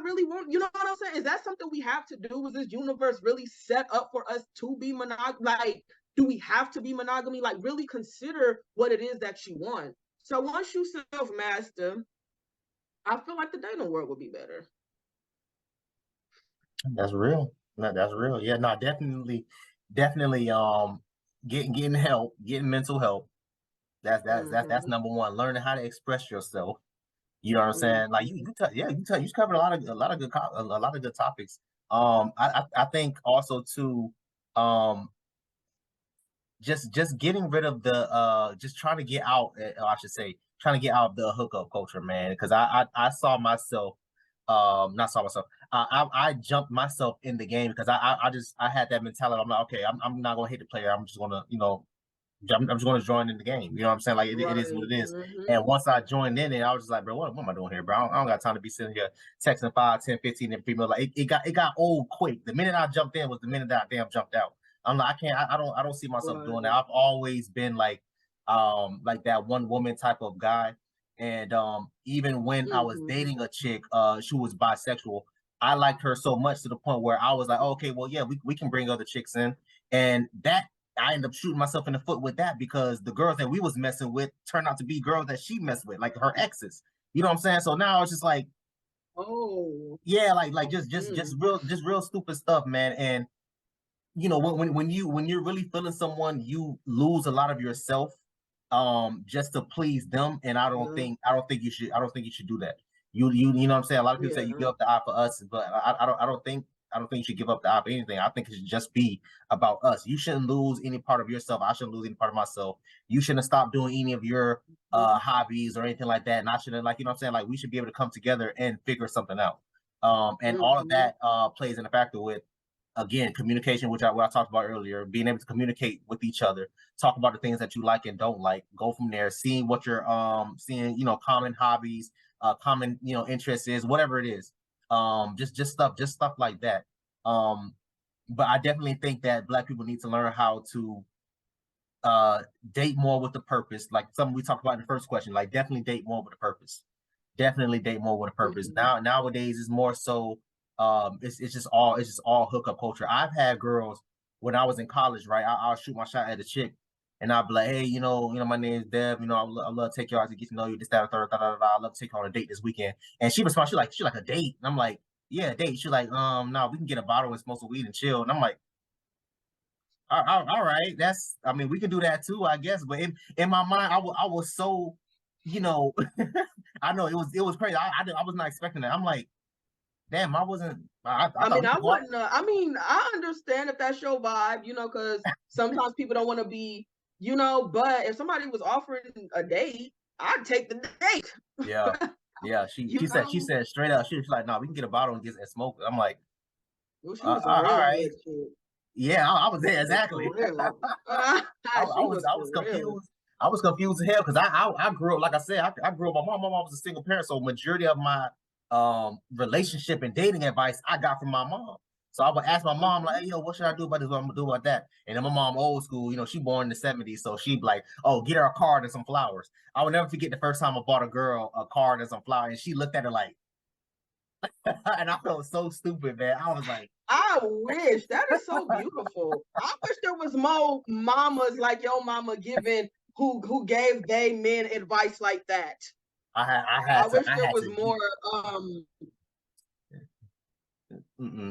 really want, what I'm saying? Is that something we have to do? Was this universe really set up for us to be like, do we have to be monogamy? Like, really consider what it is that you want. So once you self-master, I feel like the dating world would be better. That's real. No, that's real. Yeah, no, definitely getting help, getting mental help. That's number one. Learning how to express yourself. You know what I'm saying? Like you covered a lot of good topics. I think also too, just getting rid of the just trying to get out. I should say, trying to get out of the hookup culture, man. Because I saw myself, not saw myself. I jumped myself in the game because I had that mentality. I'm like, okay, I'm not gonna hate the player. I'm just gonna I'm just going to join in the game. You know what I'm saying? Like it is what it is. And once I joined in it, I was just like, bro, what am I doing here, bro? I don't got time to be sitting here texting 5, 10, 15 and female. Like it got old quick. The minute I jumped in was the minute that I damn jumped out. I'm like, I don't see myself doing that. I've always been like that one woman type of guy. And even when I was dating a chick, she was bisexual. I liked her so much to the point where I was like, oh, okay, well, yeah, we can bring other chicks in. And that I ended up shooting myself in the foot with that because the girls that we was messing with turned out to be girls that she messed with, like her exes. You know what I'm saying? So now it's just like, oh yeah, like just real stupid stuff, man. And when you're really feeling someone, you lose a lot of yourself, just to please them. And I don't think you should do that. You know what I'm saying? A lot of people say you give up the eye for us, but I don't think you should give up the eye for anything. I think it should just be about us. You shouldn't lose any part of yourself. I shouldn't lose any part of myself. You shouldn't stop doing any of your hobbies or anything like that. And I shouldn't, like, you know what I'm saying? Like, we should be able to come together and figure something out. And all of that plays in a factor with, again, communication, which I talked about earlier, being able to communicate with each other, talk about the things that you like and don't like, go from there, seeing what you're seeing, common hobbies, common, interests is, whatever it is. Just stuff like that. But I definitely think that Black people need to learn how to date more with a purpose, like something we talked about in the first question. Like, definitely date more with a purpose. Definitely date more with a purpose. Nowadays it's more so it's just all hookup culture. I've had girls when I was in college, right? I'll shoot my shot at a chick and I'll be like, hey, my name is Dev, I love to take you out to get to know you, this, that, third, I love to take you on a date this weekend. And she responds, she like a date. And I'm like, yeah, a date. She's like, no, we can get a bottle and smoke some weed and chill. And I'm like, all right, we can do that too, I guess. But in my mind, I was so, I know it was crazy. I was not expecting that. I'm like, damn, I wasn't. I wouldn't. I understand if that's your vibe, because sometimes people don't want to be, But if somebody was offering a date, I'd take the date. Yeah. She said straight up. She was like, "No, we can get a bottle and smoke." I'm like, well, she was all right. Yeah, I was there exactly. I was confused. I was confused as hell because I grew up, like I said, I grew up. My mom was a single parent, so majority of my relationship and dating advice I got from my mom. So I would ask my mom, like, hey, what should I do about this? What I'm gonna do about that? And then my mom, old school, she born in the 70s, so she'd be like, oh, get her a card and some flowers. I will never forget the first time I bought a girl a card and some flowers, and she looked at it like, and I felt so stupid, man. I was like, I wish. That is so beautiful. I wish there was more mamas like your mama who gave gay men advice like that. I wish there was more.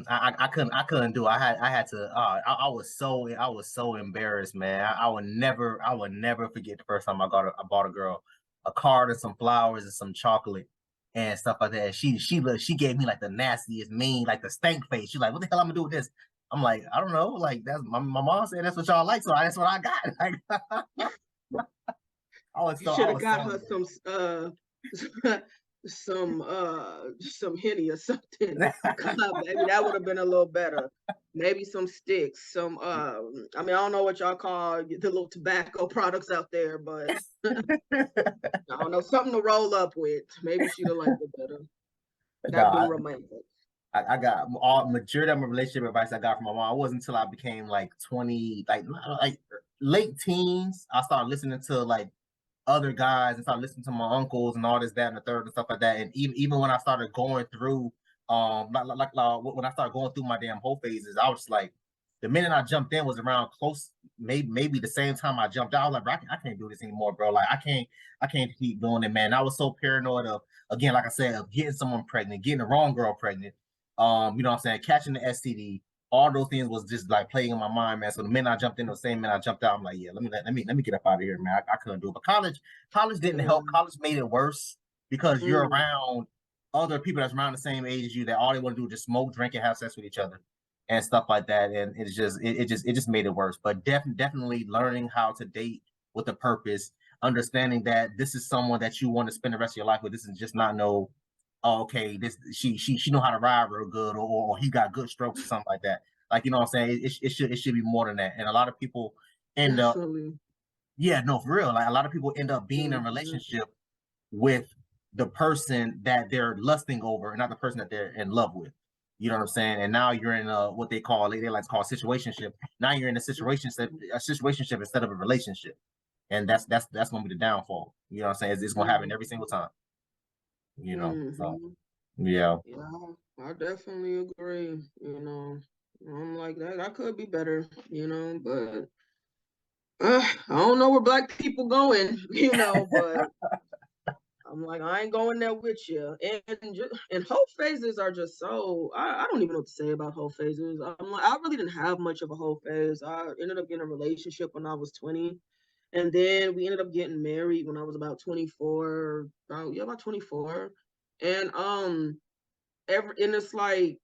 I couldn't do it. I had to. I was so embarrassed, man. I would never forget the first time I bought a girl a card and some flowers and some chocolate and stuff like that. And she gave me like the nastiest, mean, like the stank face. She's like, "What the hell I'm gonna do with this?" I'm like, "I don't know." Like, that's my mom said that's what y'all like, so that's what I got. Like, you should have got her some some Henny or something. Maybe that would have been a little better. Maybe some sticks, some I mean, I don't know what y'all call the little tobacco products out there, but I don't know, something to roll up with. Maybe she'd have liked it better. That'd been romantic. I got all majority of my relationship advice I got from my mom. It wasn't until I became like 20, like late teens, I started listening to like other guys and started listening to my uncles and all this, that, and the third and stuff like that. And even when I started going through, when I started going through my damn whole phases, I was just like, the minute I jumped in was around close, maybe the same time I jumped out. I was like, bro, I can't do this anymore, bro. Like, I can't keep doing it, man. I was so paranoid of, again, like I said, of getting someone pregnant, getting the wrong girl pregnant. You know what I'm saying, catching the STD. All those things was just like playing in my mind, man. So the minute I jumped in, the same minute I jumped out, I'm like, yeah, let me get up out of here, man. I couldn't do it. But college didn't help. College made it worse because you're around other people that's around the same age as you that all they want to do is just smoke, drink, and have sex with each other and stuff like that. And it just made it worse. But definitely learning how to date with a purpose, understanding that this is someone that you want to spend the rest of your life with. This is just not no, oh, okay, this she know how to ride real good, or he got good strokes or something like that. Like, you know what I'm saying? It should be more than that. And a lot of people end up, yeah, no, for real. Like a lot of people end up being in a relationship with the person that they're lusting over, and not the person that they're in love with. You know what I'm saying? And now you're in what they like to call a situationship. Now you're in a situationship instead of a relationship, and that's gonna be the downfall. You know what I'm saying? It's gonna happen every single time. You know, so yeah, I definitely agree. You know, I'm like that could be better, you know, but I don't know where Black people going, you know, but I'm like, I ain't going there with you. And whole phases are just so, I don't even know what to say about whole phases. I'm like, I really didn't have much of a whole phase. I ended up getting a relationship when I was 20. And then we ended up getting married when I was about 24, about 24. And it's like,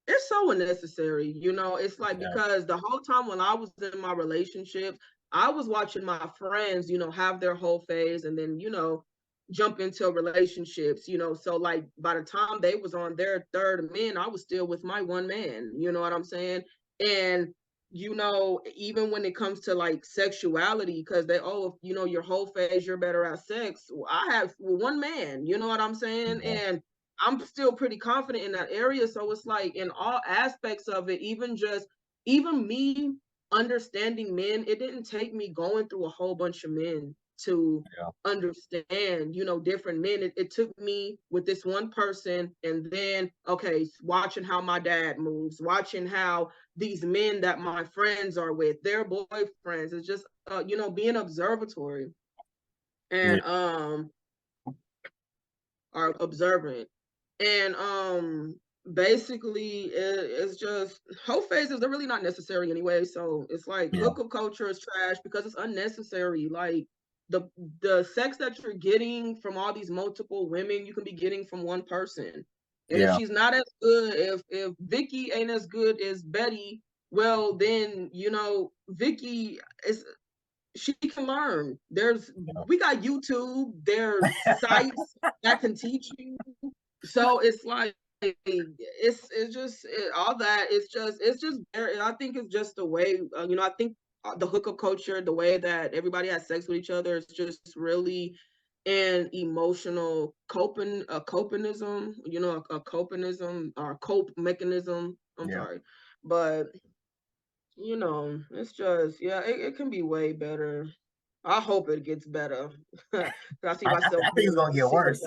it's so unnecessary, you know. It's like, because the whole time when I was in my relationships, I was watching my friends, you know, have their whole phase and then, you know, jump into relationships, you know. So like by the time they was on their third man, I was still with my one man, you know what I'm saying? And you know, even when it comes to like sexuality, because you know, your whole phase, you're better at sex. I have one man, you know what I'm saying? And I'm still pretty confident in that area. So it's like in all aspects of it, even me understanding men, it didn't take me going through a whole bunch of men to understand, you know, different men. It took me with this one person, and then, okay, watching how my dad moves, watching how these men that my friends are with, their boyfriends, it's just, you know, being observatory and are observant. And basically it's just whole phases are really not necessary anyway. So it's like hookup culture is trash because it's unnecessary. Like the sex that you're getting from all these multiple women, you can be getting from one person. And if she's not as good, if Vicky ain't as good as Betty, well then, you know, Vicky she can learn. We got YouTube, there's sites that can teach you. So it's like it's just all that. It's just I think it's just the way, you know, I think the hookup culture, the way that everybody has sex with each other, is just really an emotional copinism, you know, a copinism or cope mechanism. I'm sorry, but you know, it's just it can be way better. I hope it gets better. I see myself. I think it's gonna get worse.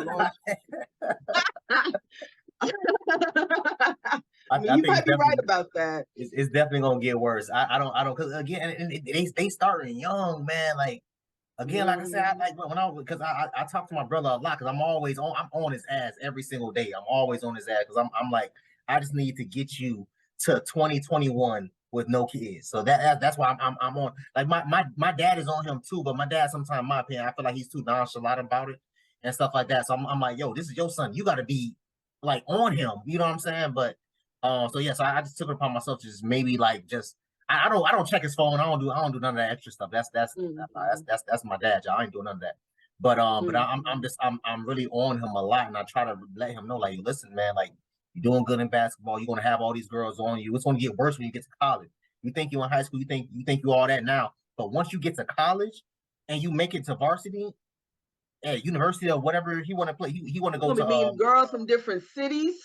I mean, you might be right about that. It's definitely gonna get worse. I don't, because again, they starting young, man. Like again, like I said, because I talk to my brother a lot because I'm on his ass every single day. I'm always on his ass because I'm like, I just need to get you to 2021 with no kids. So that's why I'm on. Like my dad is on him too, but my dad sometimes, in my opinion, I feel like he's too nonchalant about it and stuff like that. So I'm like, yo, this is your son. You got to be like on him. You know what I'm saying? But so yeah, so I just took it upon myself to just maybe like just I don't check his phone. I don't do none of that extra stuff. That's my dad, y'all. I ain't doing none of that. But I'm really on him a lot, and I try to let him know, like, listen, man, like, you're doing good in basketball. You're gonna have all these girls on you. It's gonna get worse when you get to college. You think you're in high school, you think you all that now, but once you get to college and you make it to varsity at university or whatever he want to play, he want to go to mean girls from different cities,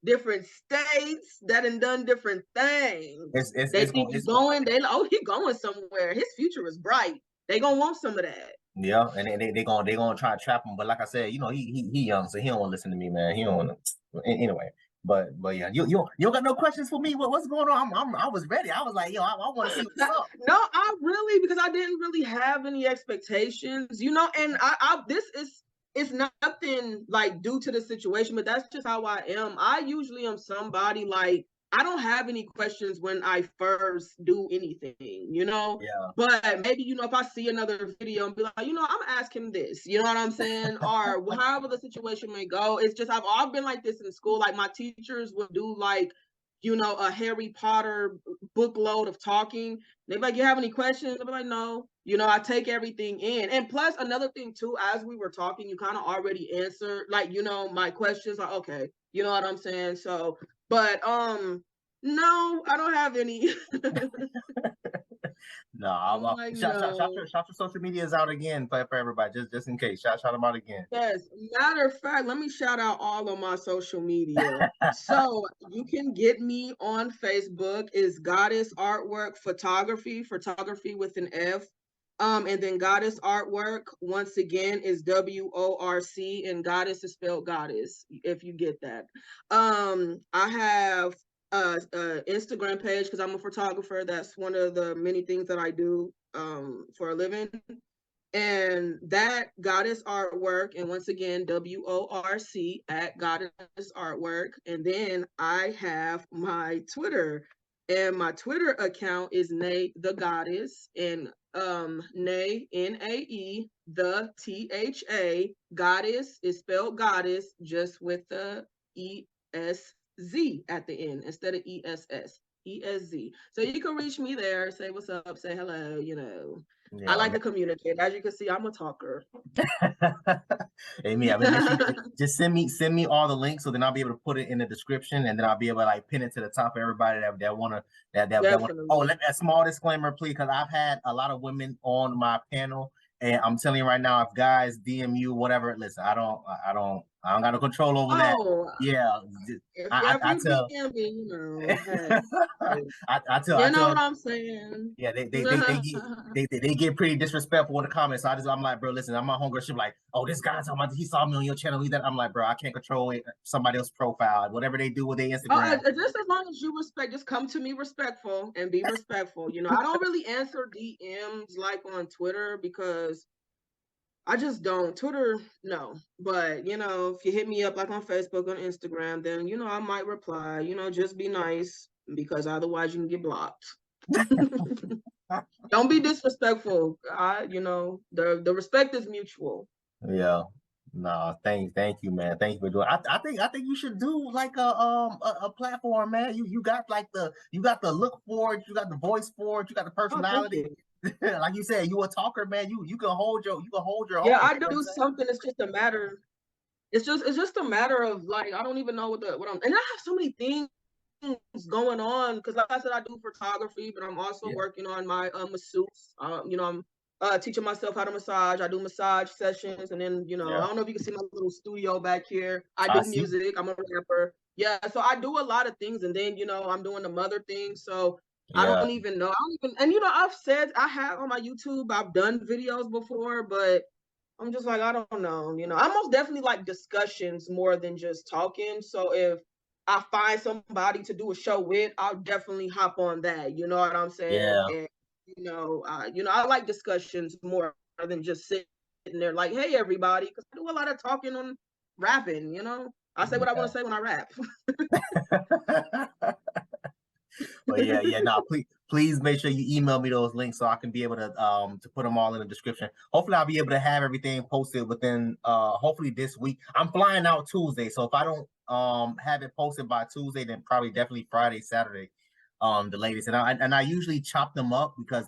different states that done different things. They think he's going. He going somewhere. His future is bright. They gonna want some of that. Yeah, and they gonna try to trap him. But like I said, you know, he young, so he don't want to listen to me, man. He don't want to. Anyway, but yeah, you got no questions for me? What's going on? I was ready. I was like, yo, I want to see what's up. No, I really, because I didn't really have any expectations, you know. And it's nothing like due to the situation, but that's just how I am. I usually am somebody like, I don't have any questions when I first do anything, you know? Yeah. But maybe, you know, if I see another video and be like, you know, I'm gonna ask him this, you know what I'm saying? Or however the situation may go. It's just, I've been like this in school. Like, my teachers would do like, you know, a Harry Potter book load of talking. They'd be like, you have any questions? I'd be like, no. You know, I take everything in. And plus, another thing too, as we were talking, you kind of already answered, like, you know, my questions. Like, okay, you know what I'm saying? So, but no, I don't have any. No, I'm like, shout your social medias out again for everybody, just in case. Shout them out again. Yes, matter of fact, let me shout out all of my social media. So you can get me on Facebook is Goddess Artwork Photography with an F. And then Goddess Artwork, once again, is WORC, and Goddess is spelled Goddess, if you get that. I have Instagram page because I'm a photographer. That's one of the many things that I do for a living. And that Goddess Artwork, and once again, WORC at Goddess Artwork. And then I have my Twitter, and my Twitter account is Nae the Goddess, and Nae Nae the THA. Goddess is spelled Goddess, just with the ESZ at the end instead of ESS. ESZ. So you can reach me there, say what's up, say hello, you know. Yeah, I like to communicate. As you can see, I'm a talker. Hey, me, I mean, just send me all the links, so then I'll be able to put it in the description, and then I'll be able to like pin it to the top of everybody that wanna oh, let a small disclaimer, please, because I've had a lot of women on my panel, and I'm telling you right now, if guys DM you whatever, listen, I don't got no control over that. Yeah, I tell DM me, you know, hey, I tell you know what I'm saying. Yeah, they get pretty disrespectful in the comments. So I'm like, bro, listen, I'm my homegirl. She's like, oh, this guy's talking about, he saw me on your channel. I'm like, bro, I can't control it. Somebody else's profile, whatever they do with their Instagram. Just as long as you respect, just come to me respectful and be respectful. You know, I don't really answer DMs like on Twitter because I just don't. Twitter, no. But, you know, if you hit me up like on Facebook, on Instagram, then, you know, I might reply. You know, just be nice, because otherwise you can get blocked. Don't be disrespectful. You know, the respect is mutual. Yeah. No, thank you, man. Thank you for doing. I think you should do like a platform, man. You got like you got the look for it, you got the voice for it, you got the personality. Like you said, you a talker, man. You can hold your own. Yeah, I do something. It's just a matter. It's just a matter of like, I don't even know what I'm, and I have so many things going on, because like I said, I do photography, but I'm also working on my masseuse. You know, I'm teaching myself how to massage. I do massage sessions, and then, you know, I don't know if you can see my little studio back here. I do music. I'm a rapper. Yeah, so I do a lot of things, and then, you know, I'm doing the mother thing. So I don't even know. And you know, I have on my YouTube, I've done videos before, but I'm just like, I don't know. You know, I most definitely like discussions more than just talking. So if I find somebody to do a show with, I'll definitely hop on that. You know what I'm saying? Yeah. And, you know, I like discussions more than just sitting there like, hey, everybody, because I do a lot of talking on rapping, you know? I say what I want to say when I rap. But no, please make sure you email me those links so I can be able to put them all in the description. Hopefully I'll be able to have everything posted within hopefully this week. I'm flying out Tuesday, so if I don't have it posted by Tuesday, then probably definitely Friday, Saturday. the latest, and I usually chop them up because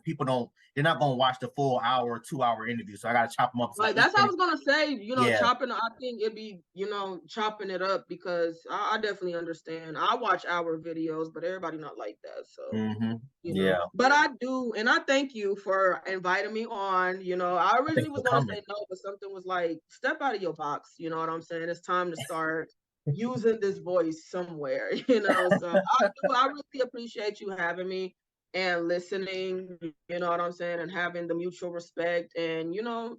they're not gonna watch the full hour or 2 hour interview, so I gotta chop them up. Like that's what I was gonna say, Yeah. chopping. I think it'd be, chopping it up because I definitely understand. I watch hour videos, but everybody not like that. So yeah. But I do, and I thank you for inviting me on. I originally was gonna say no, but something was like, step out of your box. You know what I'm saying? It's time to start using this voice somewhere. So I really appreciate you having me and listening, you know what I'm saying, and having the mutual respect and,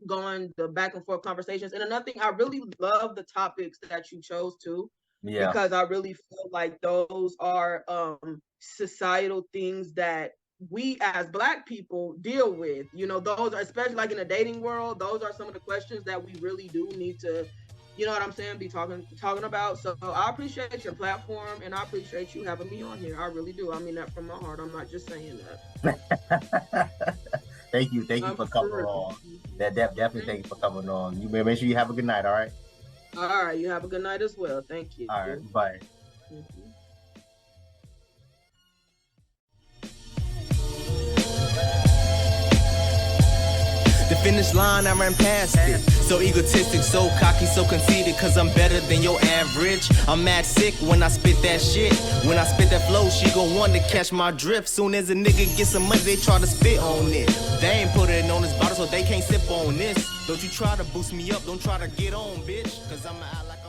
going the back and forth conversations. And another thing, I really love the topics that you chose too, because I really feel like those are societal things that we as Black people deal with. Those are, especially like in the dating world, those are some of the questions that we really do need to, you know what I'm saying, be talking about. So I appreciate your platform, and I appreciate you having me on here. I really do. I mean that from my heart. I'm not just saying that. Thank you for coming on. Definitely thank you for coming on. You make sure you have a good night. All right. All right. You have a good night as well. Thank you. All right. Bye. The finish line, I ran past it. So egotistic, so cocky, so conceited, cause I'm better than your average. I'm mad sick when I spit that shit. When I spit that flow, she gon' want to catch my drift. Soon as a nigga get some money, they try to spit on it. They ain't put it on this bottle, so they can't sip on this. Don't you try to boost me up, don't try to get on, bitch. Cause I'm an ally like